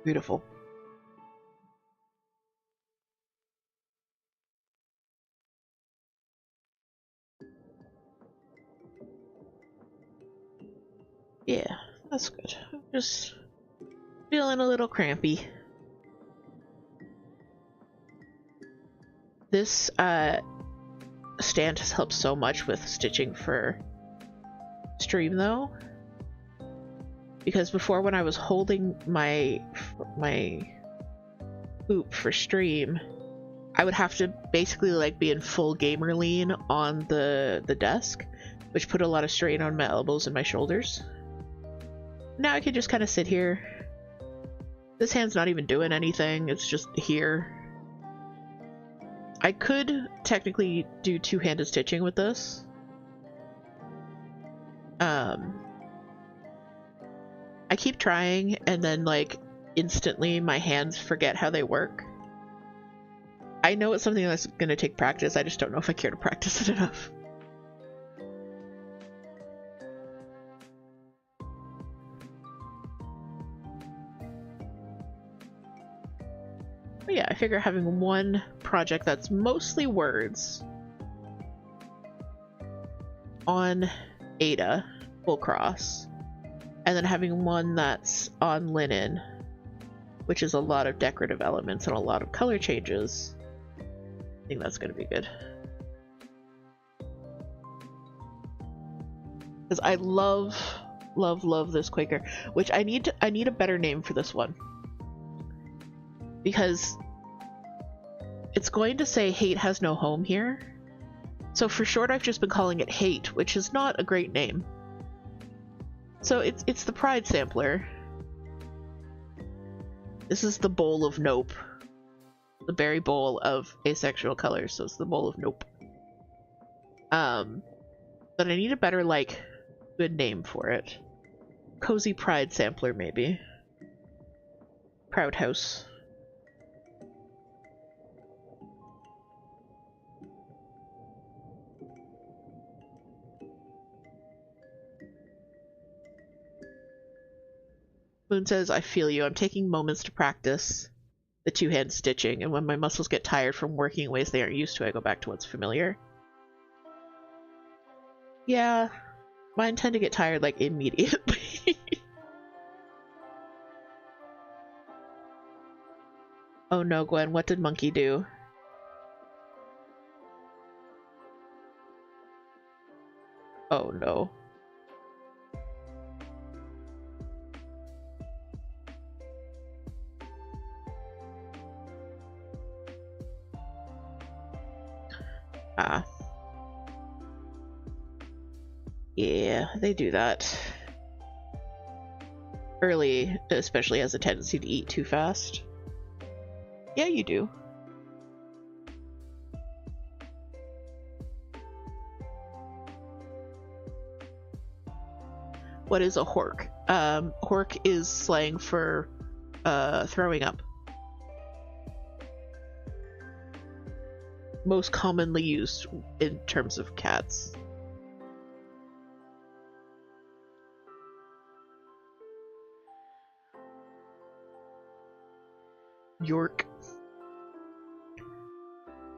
Beautiful. Yeah, that's good. I'm just feeling a little crampy. This stand has helped so much with stitching for stream though, because before when I was holding my hoop for stream, I would have to basically like be in full gamer lean on the desk, which put a lot of strain on my elbows and my shoulders. Now I can just kind of sit here. This hand's not even doing anything, it's just here. I could technically do two-handed stitching with this. I keep trying and then like instantly my hands forget how they work. I know it's something that's gonna take practice, I just don't know if I care to practice it enough. But yeah, I figure having one project that's mostly words on Ada full cross, and then having one that's on linen, which is a lot of decorative elements and a lot of color changes. I think that's gonna be good. Because I love this Quaker, which I need a better name for this one. Because it's going to say hate has no home here. So for short I've just been calling it hate, which is not a great name. So it's the Pride sampler. This is the bowl of nope. The berry bowl of asexual colors, so it's the bowl of nope. But I need a better like good name for it. Cozy Pride sampler maybe. Proud House. Moon says, I feel you. I'm taking moments to practice the two-hand stitching, and when my muscles get tired from working in ways they aren't used to, I go back to what's familiar. Yeah, mine tend to get tired, like, immediately. Oh no, Gwen, what did Monkey do? Oh no. Ah. Yeah, they do that. Early, especially, has a tendency to eat too fast. Yeah, you do. What is a hork? Hork is slang for throwing up. Most commonly used in terms of cats. York.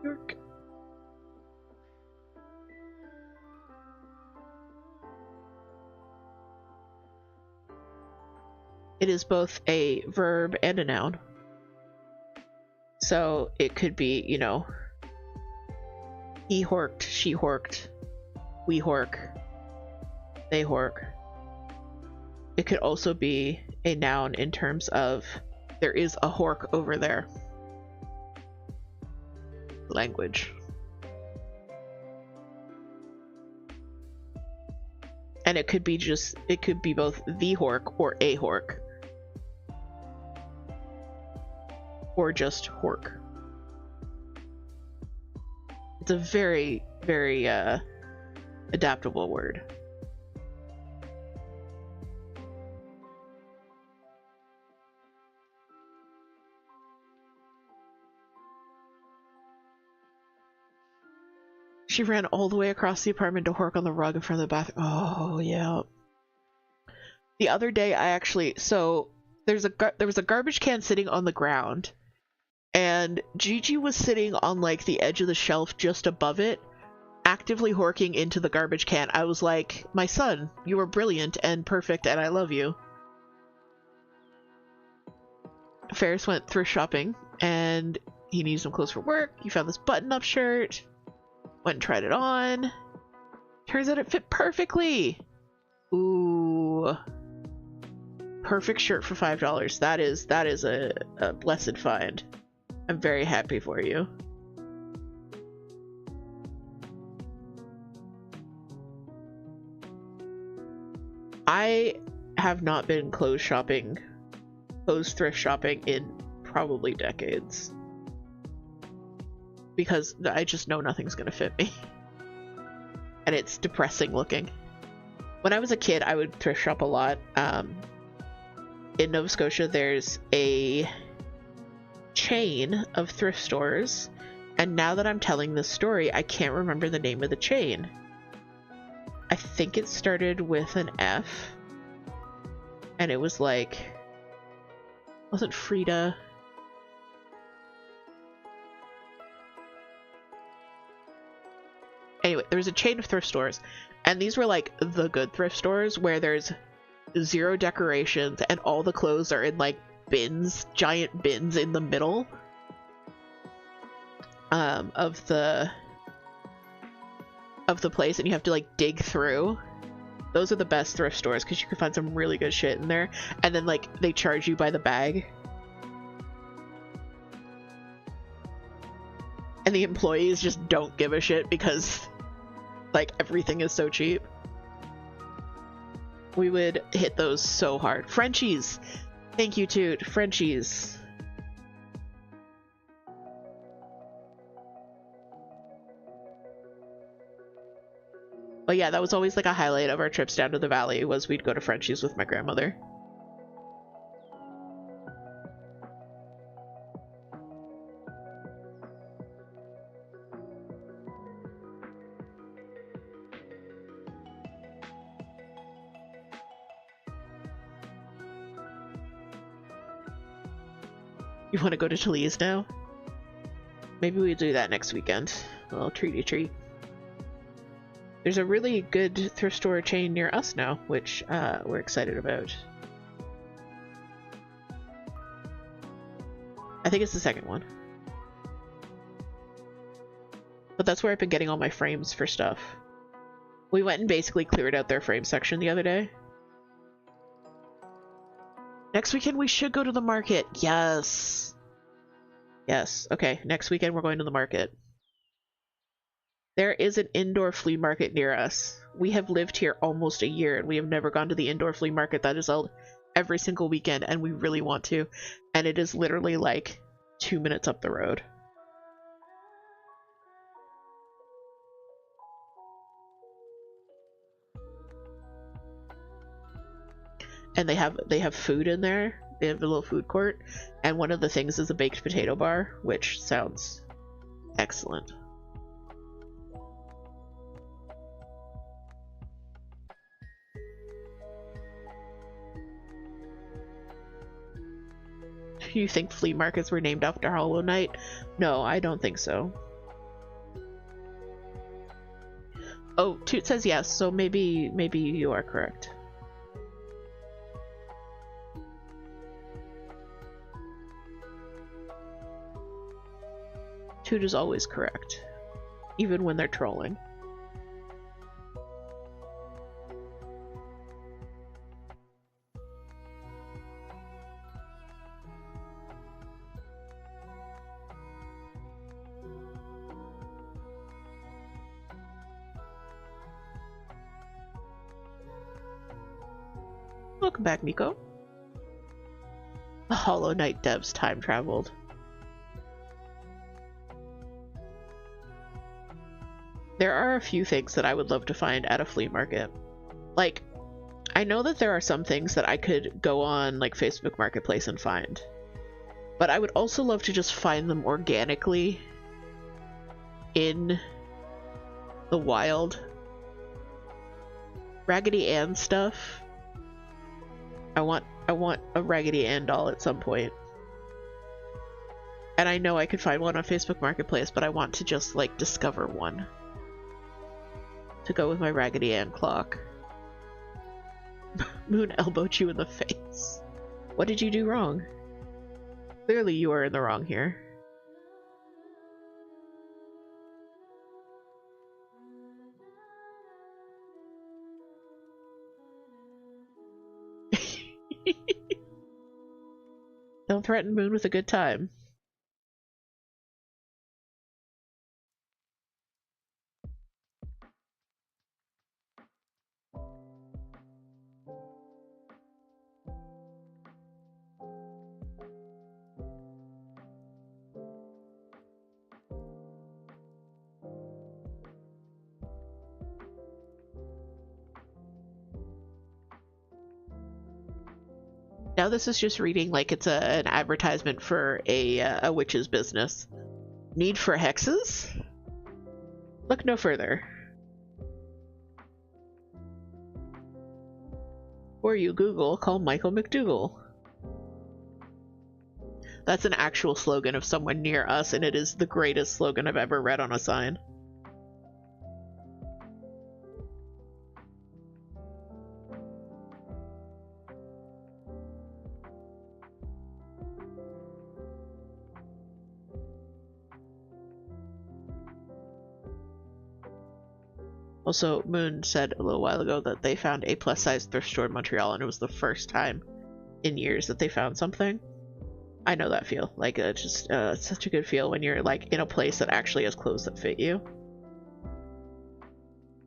York. It is both a verb and a noun. So it could be, you know, he horked, she horked, we hork, they hork. It could also be a noun in terms of there is a hork over there. Language. And it could be just, it could be both the hork or a hork. Or just hork. It's a very, very adaptable word. She ran all the way across the apartment to hork on the rug in front of the bathroom. Oh, yeah. The other day, I actually... So, there was a garbage can sitting on the ground. And Gigi was sitting on, like, the edge of the shelf just above it, actively horking into the garbage can. I was like, my son, you are brilliant and perfect, and I love you. Ferris went thrift shopping, and he needed some clothes for work. He found this button-up shirt. Went and tried it on. Turns out it fit perfectly. Ooh. Perfect shirt for $5. That is a blessed find. I'm very happy for you. I have not been clothes thrift shopping in probably decades. Because I just know nothing's gonna fit me. And it's depressing looking. When I was a kid, I would thrift shop a lot. In Nova Scotia, there's a chain of thrift stores, and now that I'm telling this story, I can't remember the name of the chain. I think it started with an F, and it was like, wasn't Frida? Anyway, there was a chain of thrift stores, and these were like the good thrift stores where there's zero decorations and all the clothes are in like bins, giant bins in the middle of the place, and you have to like dig through. Those are the best thrift stores because you can find some really good shit in there, and then like they charge you by the bag. And the employees just don't give a shit because like everything is so cheap. We would hit those so hard. Frenchies! Thank you, Toot. Frenchies. But yeah, that was always like a highlight of our trips down to the valley, was we'd go to Frenchies with my grandmother. You want to go to Toulouse now? Maybe we do that next weekend. A little treaty treat. There's a really good thrift store chain near us now, which we're excited about. I think it's the second one. But that's where I've been getting all my frames for stuff. We went and basically cleared out their frame section the other day. Next weekend we should go to the market. Yes. Yes. Okay, next weekend we're going to the market. There is an indoor flea market near us. We have lived here almost a year and we have never gone to the indoor flea market that is held every single weekend, and we really want to. And it is literally like 2 minutes up the road. And they have food in there. They have a little food court, and one of the things is a baked potato bar, which sounds excellent. You think flea markets were named after Hollow Knight? No, I don't think so. Oh, Toot says yes, so maybe you are correct. Toot is always correct, even when they're trolling. Welcome back, Miko. The Hollow Knight devs time traveled. There are a few things that I would love to find at a flea market. Like, I know that there are some things that I could go on like Facebook Marketplace and find, but I would also love to just find them organically in the wild. Raggedy Ann stuff. I want a Raggedy Ann doll at some point. And I know I could find one on Facebook Marketplace, but I want to just like discover one to go with my Raggedy Ann clock. Moon elbowed you in the face. What did you do wrong? Clearly you are in the wrong here. Don't threaten Moon with a good time. Now this is just reading like it's an advertisement for a witch's business. Need for hexes? Look no further. Or you Google, call Michael McDougal. That's an actual slogan of someone near us, and it is the greatest slogan I've ever read on a sign. Also, Moon said a little while ago that they found a plus-size thrift store in Montreal, and it was the first time in years that they found something. I know that feel. Like, it's just such a good feel when you're, like, in a place that actually has clothes that fit you.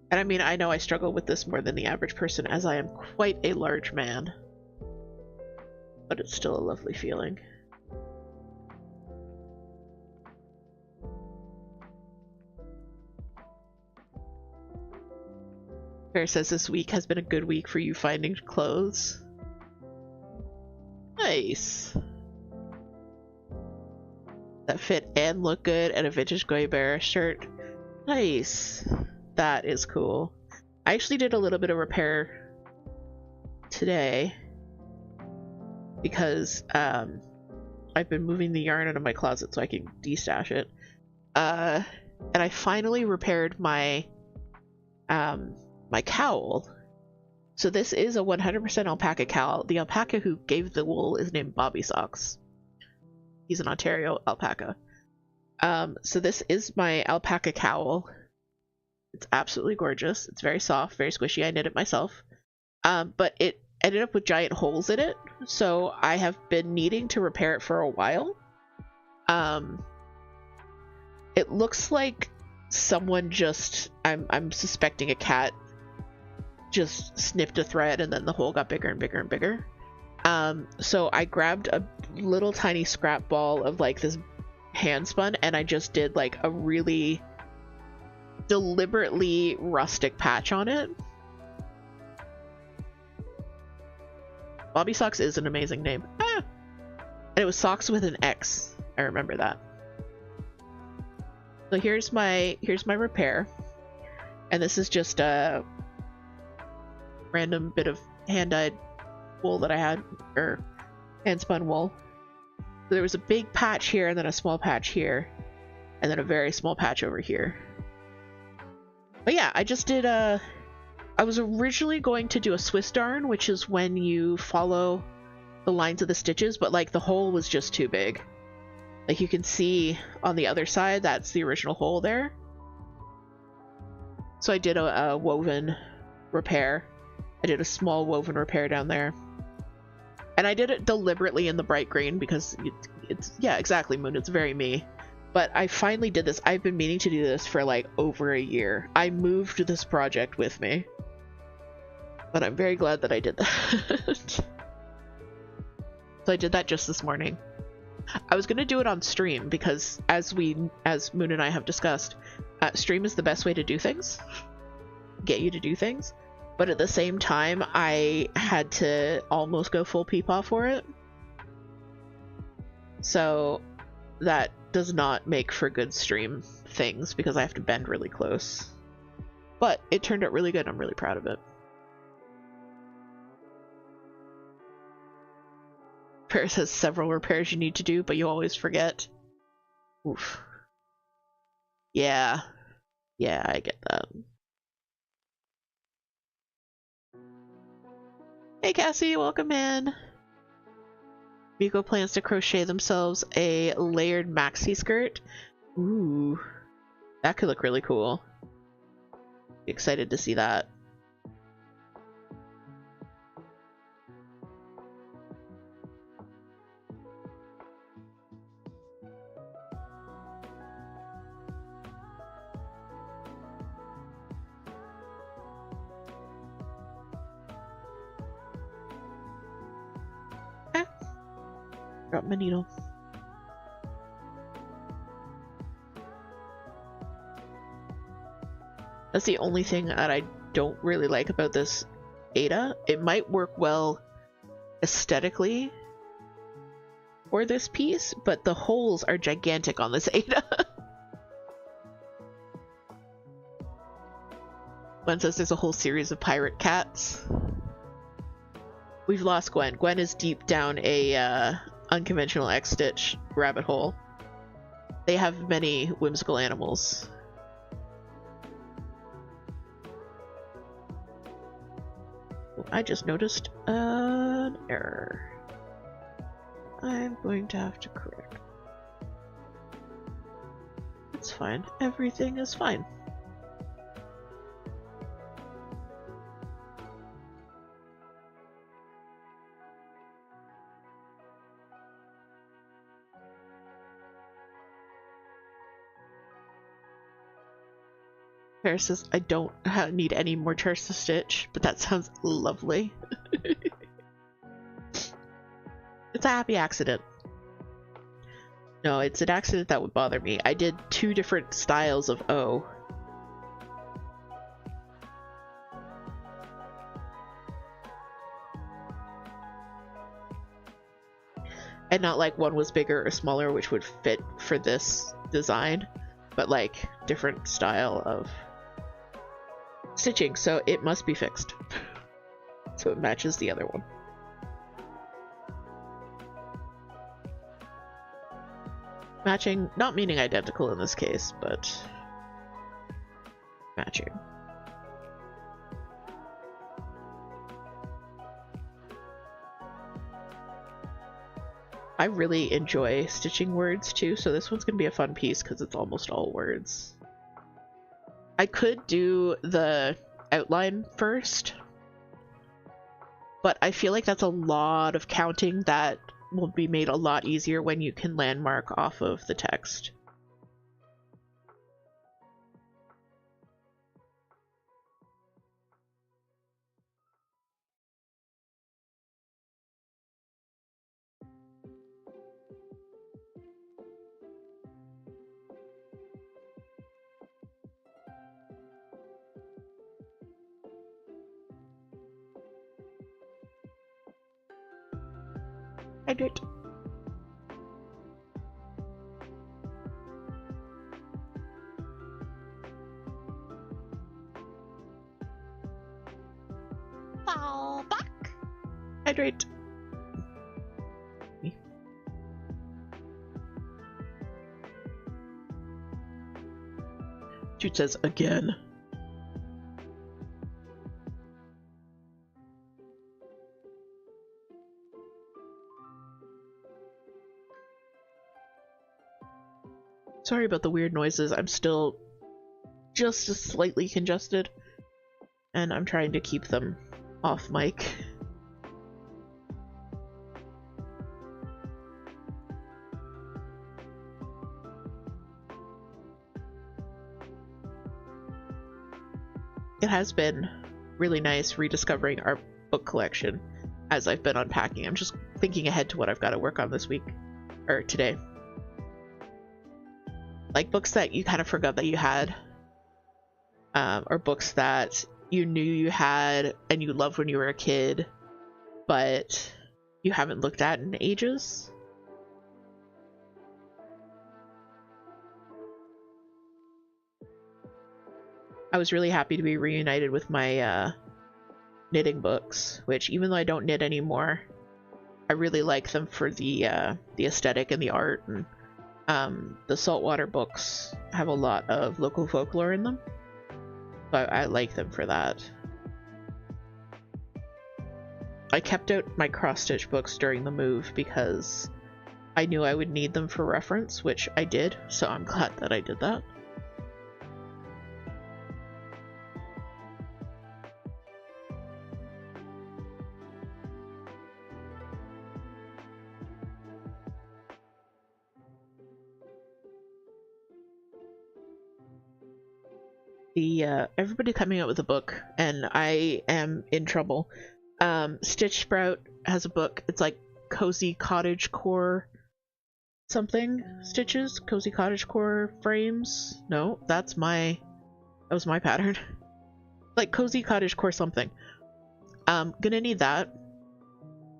And I mean, I know I struggle with this more than the average person, as I am quite a large man. But it's still a lovely feeling. Bear says this week has been a good week for you finding clothes. Nice. That fit and look good, and a vintage Goy Bear shirt. Nice. That is cool. I actually did a little bit of repair today because I've been moving the yarn out of my closet so I can destash it. And I finally repaired my my cowl. So this is a 100% alpaca cowl. The alpaca who gave the wool is named Bobby Socks. He's an Ontario alpaca. So this is my alpaca cowl. It's absolutely gorgeous. It's very soft, very squishy. I knit it myself. But it ended up with giant holes in it. So I have been needing to repair it for a while. It looks like someone just, I'm suspecting a cat just snipped a thread and then the hole got bigger and bigger and bigger. So I grabbed a little tiny scrap ball of like this hand spun and I just did like a really deliberately rustic patch on it. Bobby Socks is an amazing name. Ah! And it was Socks with an X. I remember that. So here's my repair. And this is just a random bit of hand-dyed wool that I had, or hand-spun wool. So there was a big patch here and then a small patch here and then a very small patch over here. But yeah, I just did I was originally going to do a Swiss darn, which is when you follow the lines of the stitches, but like the hole was just too big. Like you can see on the other side, that's the original hole there. So I did a woven repair. I did a small woven repair down there. And I did it deliberately in the bright green because it's yeah, exactly, Moon. It's very me. But I finally did this. I've been meaning to do this for like over a year. I moved this project with me. But I'm very glad that I did that. So I did that just this morning. I was going to do it on stream because as Moon and I have discussed, stream is the best way to do things. Get you to do things. But at the same time, I had to almost go full peepaw for it. So that does not make for good stream things because I have to bend really close. But it turned out really good. I'm really proud of it. Paris has several repairs you need to do, but you always forget. Oof. Yeah. Yeah, I get that. Hey Cassie, welcome in. Miko plans to crochet themselves a layered maxi skirt. Ooh. That could look really cool. Excited to see that. Drop my needle. That's the only thing that I don't really like about this Ada. It might work well aesthetically for this piece, but the holes are gigantic on this Ada. Gwen says there's a whole series of pirate cats. We've lost Gwen. Gwen is deep down a unconventional X-Stitch rabbit hole. They have many whimsical animals. Oh, I just noticed an error. I'm going to have to correct. It's fine. Everything is fine. Paris says, I don't need any more chairs to stitch, but that sounds lovely. It's a happy accident. No, it's an accident that would bother me. I did 2 different styles of O. And not like one was bigger or smaller, which would fit for this design, but like different style of stitching, so it must be fixed. So it matches the other one. Matching, not meaning identical in this case, but matching. I really enjoy stitching words too, so this one's gonna be a fun piece because it's almost all words. I could do the outline first, but I feel like that's a lot of counting that will be made a lot easier when you can landmark off of the text. I did. Fall back. Hydrate. Toot says again. Sorry about the weird noises. I'm still just slightly congested, and I'm trying to keep them off mic. It has been really nice rediscovering our book collection as I've been unpacking. I'm just thinking ahead to what I've got to work on this week, or today. Like books that you kind of forgot that you had, or books that you knew you had and you loved when you were a kid, but you haven't looked at in ages. I was really happy to be reunited with my knitting books, which even though I don't knit anymore, I really like them for the aesthetic and the art. And the saltwater books have a lot of local folklore in them, but I like them for that. I kept out my cross-stitch books during the move because I knew I would need them for reference, which I did, so I'm glad that I did that. Everybody coming out with a book, and I am in trouble. Stitch Sprout has a book. It's like Cozy Cottage Core something stitches. Cozy Cottage Core frames. No, that was my pattern. Like Cozy Cottage Core something. Gonna need that.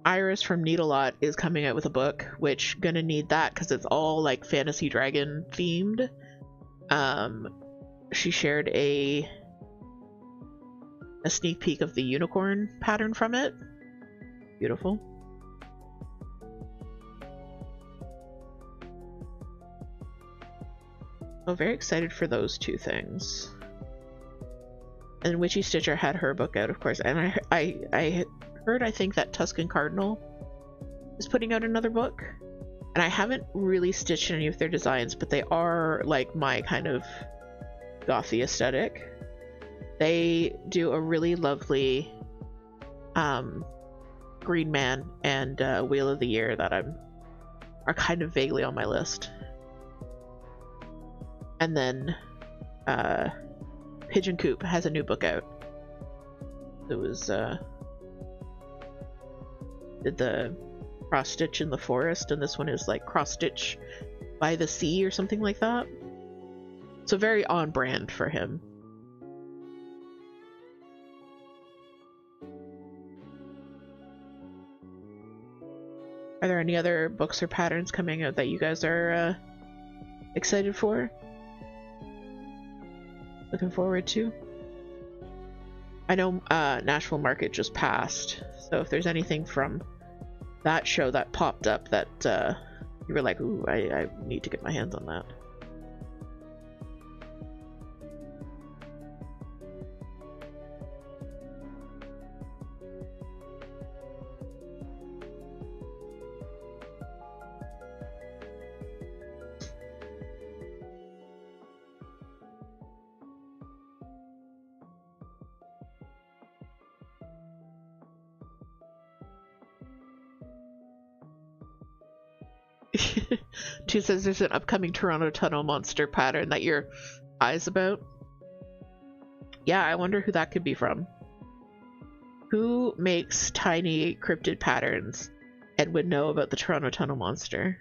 Iris from Needlelot is coming out with a book, which gonna need that because it's all like fantasy dragon themed. She shared a sneak peek of the unicorn pattern from it. Beautiful. I'm very excited for those two things. And Witchy Stitcher had her book out, of course, and I heard, I think, that Tuscan Cardinal is putting out another book. And I haven't really stitched any of their designs, but they are like my kind of gothy aesthetic. They do a really lovely Green Man and Wheel of the Year that are kind of vaguely on my list. And then Pigeon Coop has a new book out. It was did the cross stitch in the forest, and this one is like cross stitch by the sea or something like that. So very on brand for him. Are there any other books or patterns coming out that you guys are excited for? Looking forward to? I know Nashville Market just passed, so if there's anything from that show that popped up that you were like, ooh, I need to get my hands on that. Toot says there's an upcoming Toronto Tunnel Monster pattern that your eyes about. Yeah, I wonder who that could be from. Who makes tiny cryptid patterns and would know about the Toronto Tunnel Monster?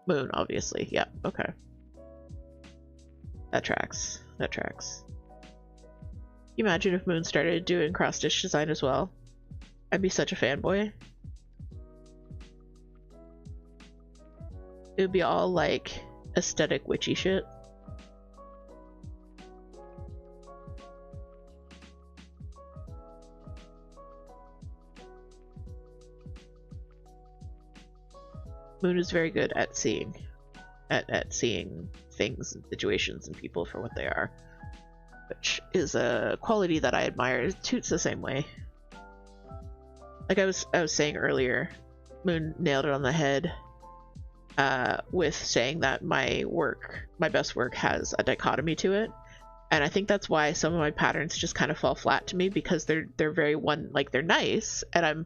Moon, obviously. Yeah, okay. That tracks. That tracks. Can you imagine if Moon started doing cross-stitch design as well? I'd be such a fanboy. It would be all like aesthetic witchy shit. Moon is very good at seeing. at seeing things and situations and people for what they are, which is a quality that I admire. Toot's the same way. Like I was saying earlier, Moon nailed it on the head with saying that my best work has a dichotomy to it. And I think that's why some of my patterns just kind of fall flat to me, because they're very they're nice, and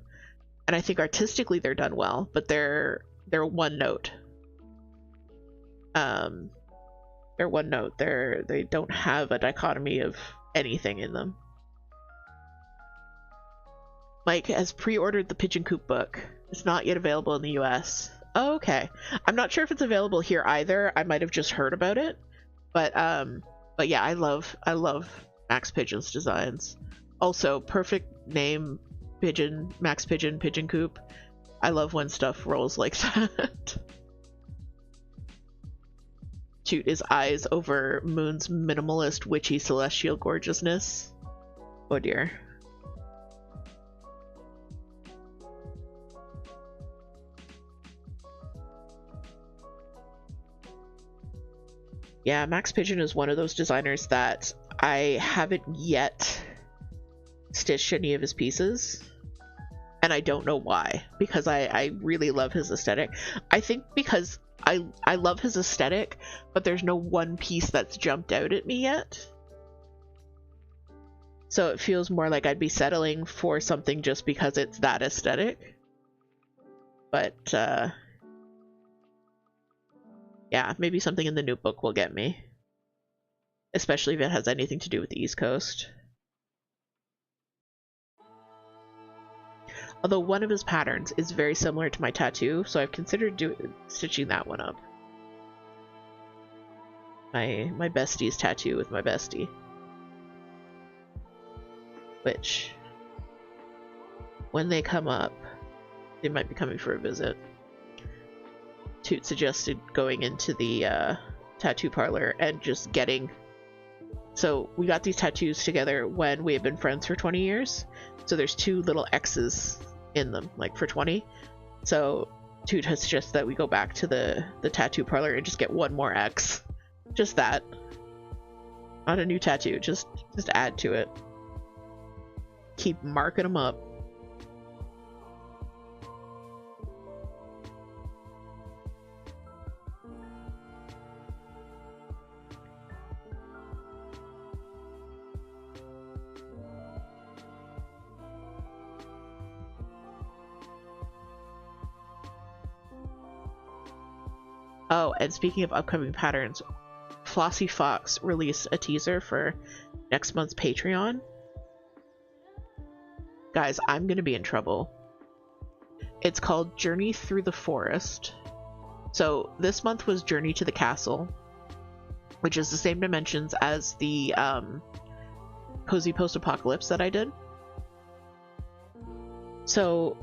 I think artistically they're done well, but they're one note. They're one note. They don't have a dichotomy of anything in them. Mike has pre-ordered the Pigeon Coop book. It's not yet available in the US. Oh, okay. I'm not sure if it's available here either. I might have just heard about it. But yeah, I love Max Pigeon's designs. Also, perfect name, Pigeon, Max Pigeon, Pigeon Coop. I love when stuff rolls like that. Toot his eyes over Moon's minimalist, witchy, celestial gorgeousness. Oh dear. Yeah, Max Pigeon is one of those designers that I haven't yet stitched any of his pieces. And I don't know why, because I really love his aesthetic. I think because I love his aesthetic, but there's no one piece that's jumped out at me yet. So it feels more like I'd be settling for something just because it's that aesthetic. But yeah, maybe something in the new book will get me. Especially if it has anything to do with the East Coast. Although one of his patterns is very similar to my tattoo, so I've considered stitching that one up. My bestie's tattoo with my bestie. Which, when they come up, they might be coming for a visit. Toot suggested going into the tattoo parlor and just getting... So we got these tattoos together when we had been friends for 20 years. So there's 2 little X's in them, like for 20. So Toot has suggested that we go back to the tattoo parlor and just get 1 more X. Just that. Not a new tattoo, just add to it. Keep marking them up. Oh, and speaking of upcoming patterns, Flossy Fox released a teaser for next month's Patreon. Guys, I'm gonna be in trouble. It's called Journey Through the Forest. So this month was Journey to the Castle, which is the same dimensions as the Cozy Post-Apocalypse that I did. So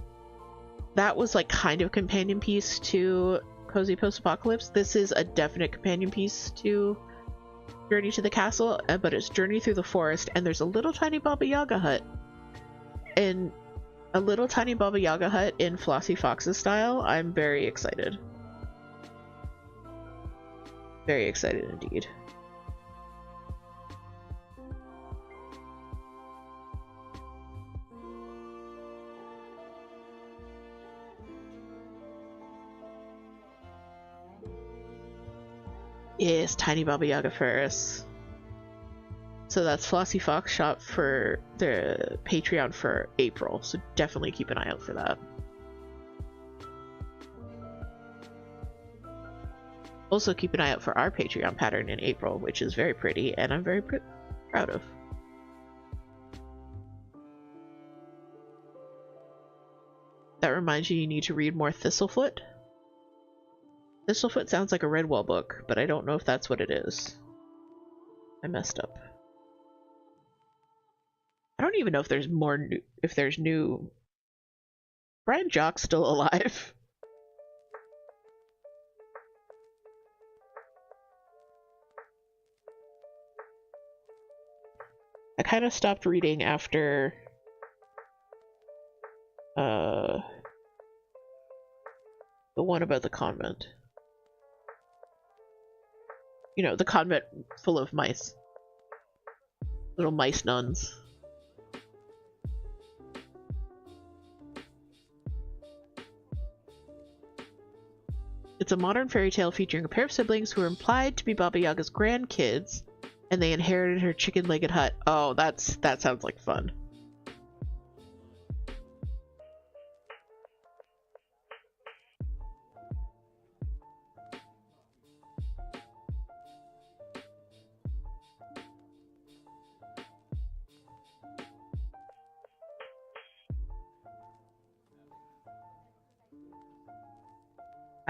that was like kind of a companion piece to Cozy Post-Apocalypse. This is a definite companion piece to Journey to the Castle, but it's Journey Through the Forest, and there's a little tiny Baba Yaga hut. And a little tiny Baba Yaga hut in Flossy Fox's style. I'm very excited. Very excited indeed. Yes, tiny Baba Yaga Ferris. So that's Flossy Fox shop for the Patreon for April, so definitely keep an eye out for that. Also keep an eye out for our Patreon pattern in April, which is very pretty and I'm very proud of. That reminds you need to read more Thistlefoot. Thistlefoot sounds like a Redwall book, but I don't know if that's what it is. I messed up. I don't even know if there's new... Brian Jock's still alive. I kind of stopped reading after... the one about the convent. you know, the convent full of mice. Little mice nuns. It's a modern fairy tale featuring a pair of siblings who are implied to be Baba Yaga's grandkids, and they inherited her chicken-legged hut. Oh, that sounds like fun.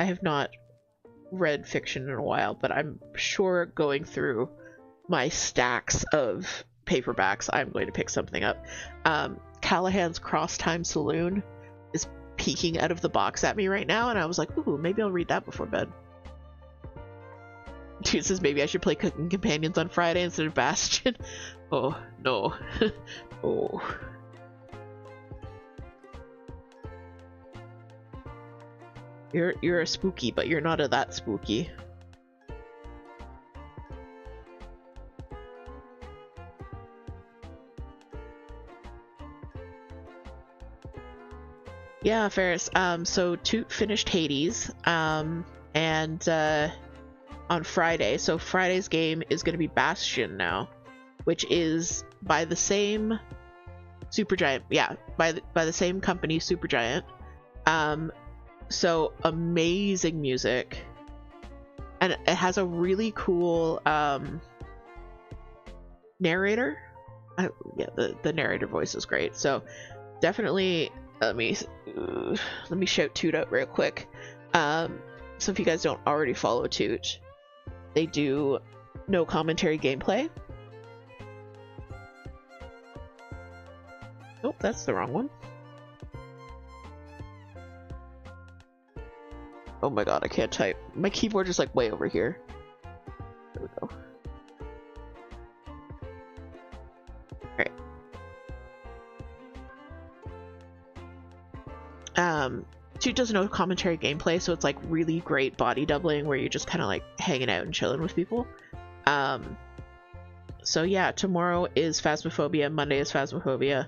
I have not read fiction in a while, but I'm sure going through my stacks of paperbacks, I'm going to pick something up. Callahan's Cross Time Saloon is peeking out of the box at me right now, and I was like, ooh, maybe I'll read that before bed. Toot says maybe I should play Cooking Companions on Friday instead of Bastion. Oh, no. Oh. You're a spooky, but you're not a that spooky. Yeah, Ferris. So Toot finished Hades, and on Friday. So Friday's game is going to be Bastion now, which is by the same Supergiant. Yeah, by the same company, Supergiant. So amazing music, and it has a really cool narrator. Yeah, the narrator voice is great. So definitely let me shout Toot out real quick. So if you guys don't already follow Toot, they do no commentary gameplay. Nope, that's the wrong one. Oh my god, I can't type. My keyboard is like way over here. There we go. Alright. Toot does no commentary gameplay, so it's like really great body doubling where you're just kind of like hanging out and chilling with people. So yeah, tomorrow is Phasmophobia, Monday is Phasmophobia,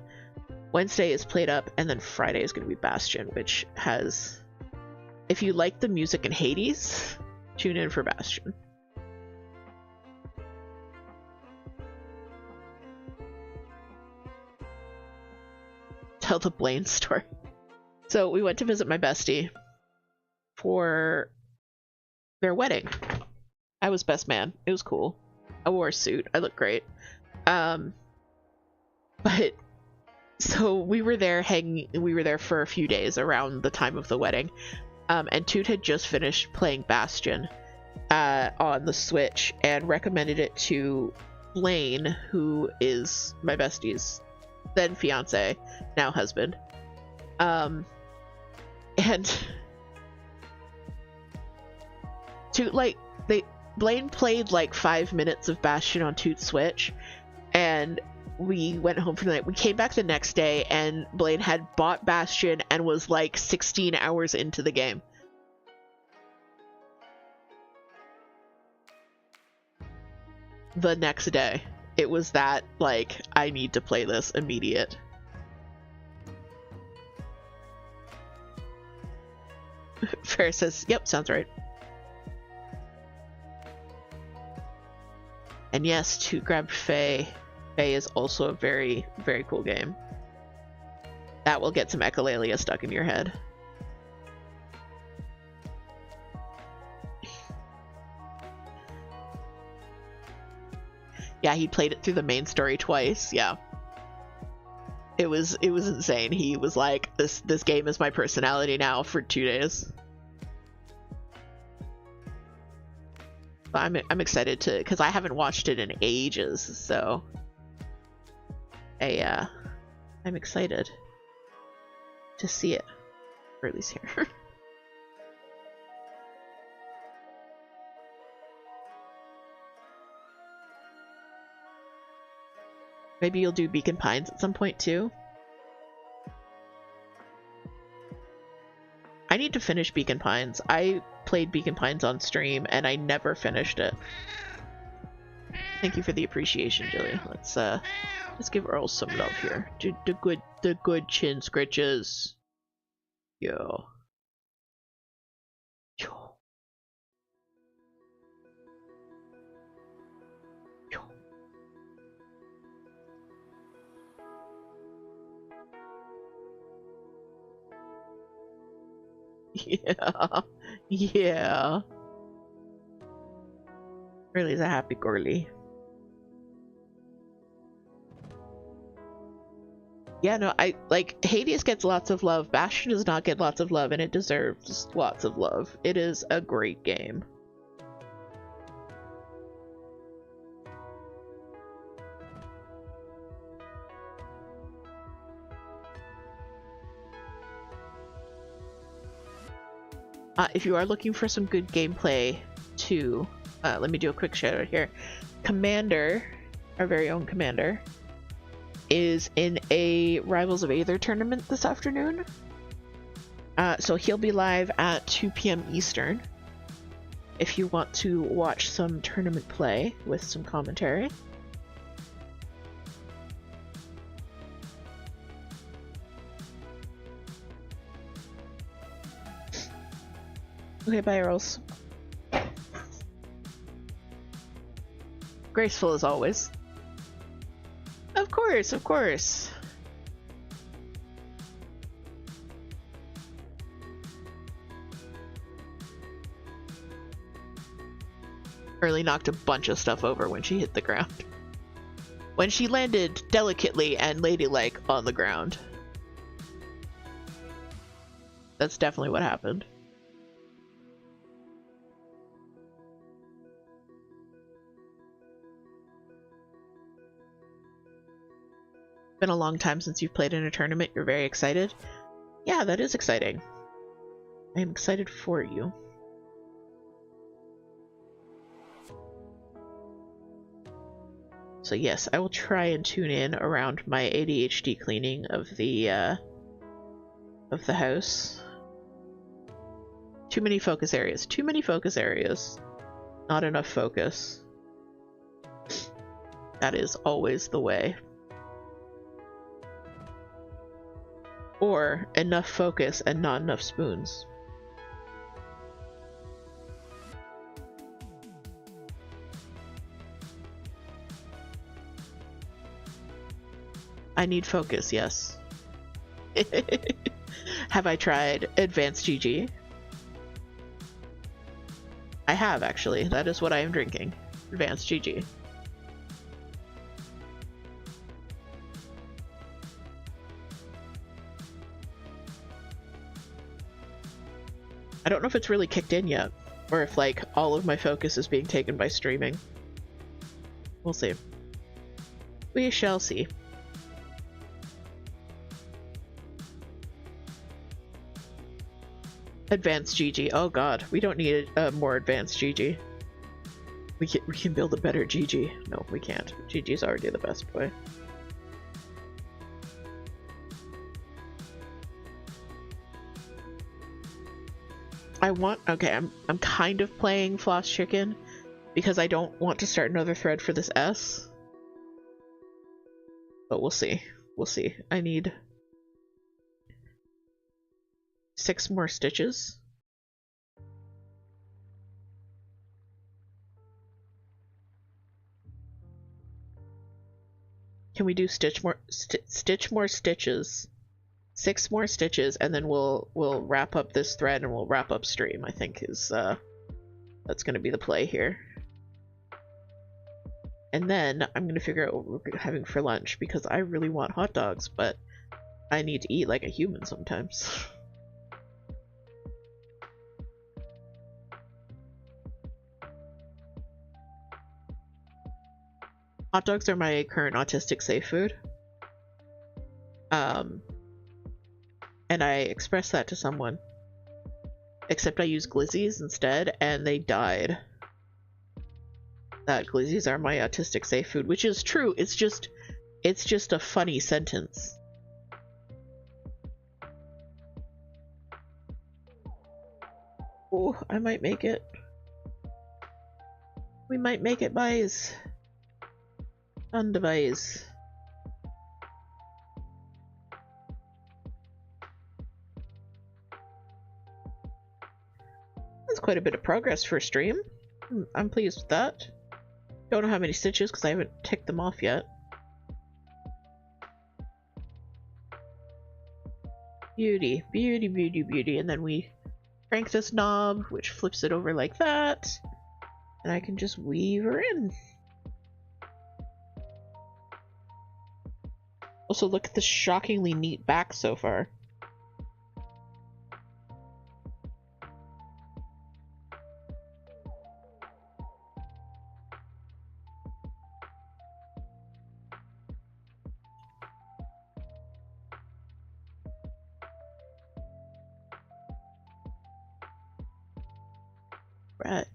Wednesday is Played Up, and then Friday is going to be Bastion, which has... If you like the music in Hades, tune in for Bastion. Tell the Blaine story. So we went to visit my bestie for their wedding. I was best man. It was cool. I wore a suit. I looked great. But so we were there for a few days around the time of the wedding. And Toot had just finished playing Bastion on the Switch and recommended it to Blaine, who is my bestie's then fiance, now husband. And Toot, like, Blaine played like 5 minutes of Bastion on Toot's Switch, and we went home for the night. We came back the next day, and Blaine had bought Bastion and was like 16 hours into the game. The next day. It was that, like, I need to play this immediate. Ferris says, yep, sounds right. And yes, Toot grabbed Faye. Faye is also a very, very cool game. That will get some echolalia stuck in your head. Yeah, he played it through the main story twice. Yeah. It was insane. He was like, this game is my personality now for 2 days. But I'm excited to, because I haven't watched it in ages, so I'm excited to see it. Or at least here. Maybe you'll do Beacon Pines at some point too. I need to finish Beacon Pines. I played Beacon Pines on stream and I never finished it. Thank you for the appreciation, Jilly. Let's give Earl some love here. The good chin scritches. Yo. Yo. Yo. Yeah. Yeah. Really is a happy girly. Yeah, no, I like Hades gets lots of love. Bastion does not get lots of love, and it deserves lots of love. It is a great game. If you are looking for some good gameplay too, let me do a quick shout out here. Commander, our very own Commander, is in a Rivals of Aether tournament this afternoon. So he'll be live at 2 p.m. Eastern if you want to watch some tournament play with some commentary. Okay, bye, Earls. Graceful as always. Of course, of course. Early knocked a bunch of stuff over when she hit the ground. When she landed delicately and ladylike on the ground. That's definitely what happened. Been a long time since you've played in a tournament. You're very excited. Yeah, that is exciting. I am excited for you. So yes, I will try and tune in around my ADHD cleaning of the house. Too many focus areas. Too many focus areas. Not enough focus. That is always the way. Or enough focus and not enough spoons. I need focus, yes. Have I tried Advanced GG? I have, actually. That is what I am drinking. Advanced GG. I don't know if it's really kicked in yet, or if, like, all of my focus is being taken by streaming. We'll see. We shall see. Advanced GG. Oh god, we don't need a more advanced GG. We can build a better GG. No, we can't. GG's already the best boy. Okay, I'm kind of playing Floss Chicken because I don't want to start another thread for this S. But we'll see. We'll see. I need 6 more stitches. Can we do stitch more stitches? 6 more stitches, and then we'll wrap up this thread and we'll wrap up stream. I think is that's gonna be the play here. And then I'm gonna figure out what we're having for lunch because I really want hot dogs, but I need to eat like a human sometimes. Hot dogs are my current autistic safe food. And I expressed that to someone. Except I use glizzies instead, and they died. That glizzies are my autistic safe food, which is true. It's just a funny sentence. Oh, I might make it. We might make it, boys. Undevice. That's quite a bit of progress for a stream. I'm pleased with that. Don't know how many stitches because I haven't ticked them off yet. Beauty, beauty, beauty, beauty. And then we crank this knob, which flips it over like that. And I can just weave her in. Also, look at the shockingly neat back so far. Right.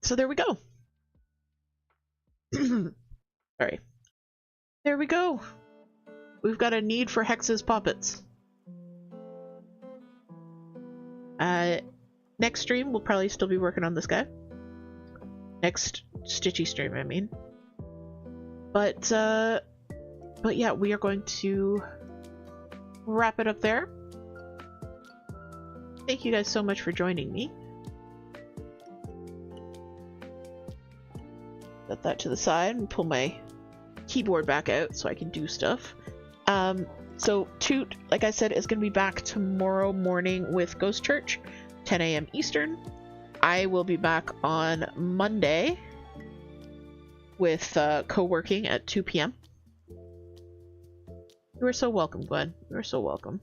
So there we go. Sorry. There we go. We've got a need for Hex's poppets. Next stream, we'll probably still be working on this guy. Next Stitchy stream, I mean. But yeah, we are going to wrap it up there. Thank you guys so much for joining me. Set that to the side and pull my keyboard back out so I can do stuff. So Toot, like I said, is going to be back tomorrow morning with Ghost Church, 10 a.m. Eastern. I will be back on Monday with co-working at 2 p.m. You are so welcome, Gwen. You are so welcome.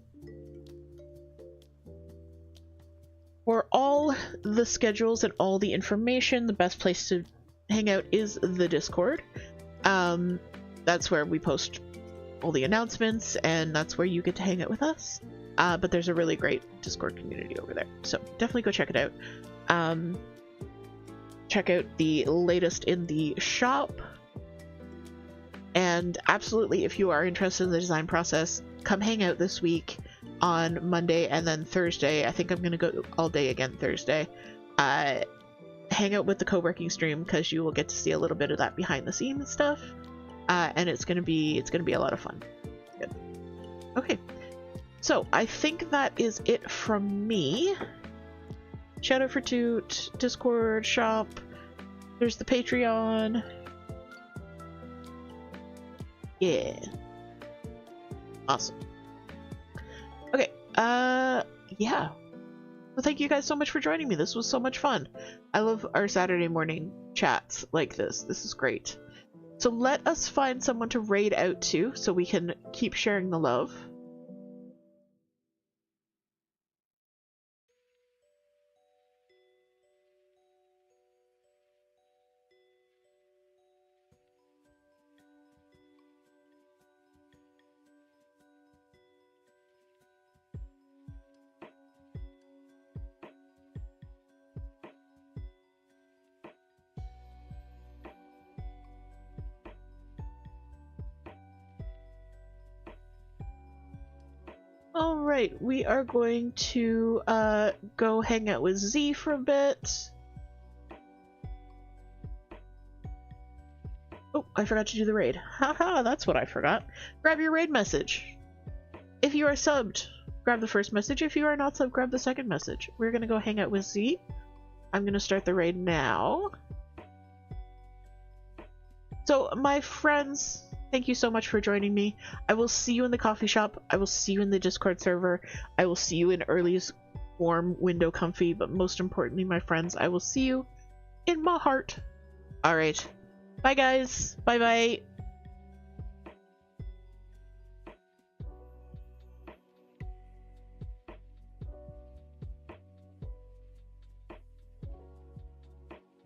For all the schedules and all the information, the best place to hang out is the Discord. That's where we post all the announcements, and that's where you get to hang out with us. But there's a really great Discord community over there, so definitely go check it out. Check out the latest in the shop, and absolutely, if you are interested in the design process, come hang out this week on Monday and then Thursday. I think I'm gonna go all day again Thursday. Hang out with the co-working stream because you will get to see a little bit of that behind the scenes stuff, and it's gonna be a lot of fun. Good. Okay, so I think that is it from me. Shout out for Toot, Discord, shop. There's the Patreon. Yeah. Awesome. Okay. Yeah. Well, thank you guys so much for joining me. This was so much fun. I love our Saturday morning chats like this. This is great. So let us find someone to raid out to so we can keep sharing the love. Alright, we are going to go hang out with Z for a bit. Oh, I forgot to do the raid. Haha, that's what I forgot. Grab your raid message. If you are subbed, grab the first message. If you are not subbed, grab the second message. We're gonna go hang out with Z. I'm gonna start the raid now. So, my friends, thank you so much for joining me. I will see you in the coffee shop. I will see you in the Discord server. I will see you in Early's warm window comfy. But most importantly, my friends, I will see you in my heart. Alright. Bye, guys. Bye-bye.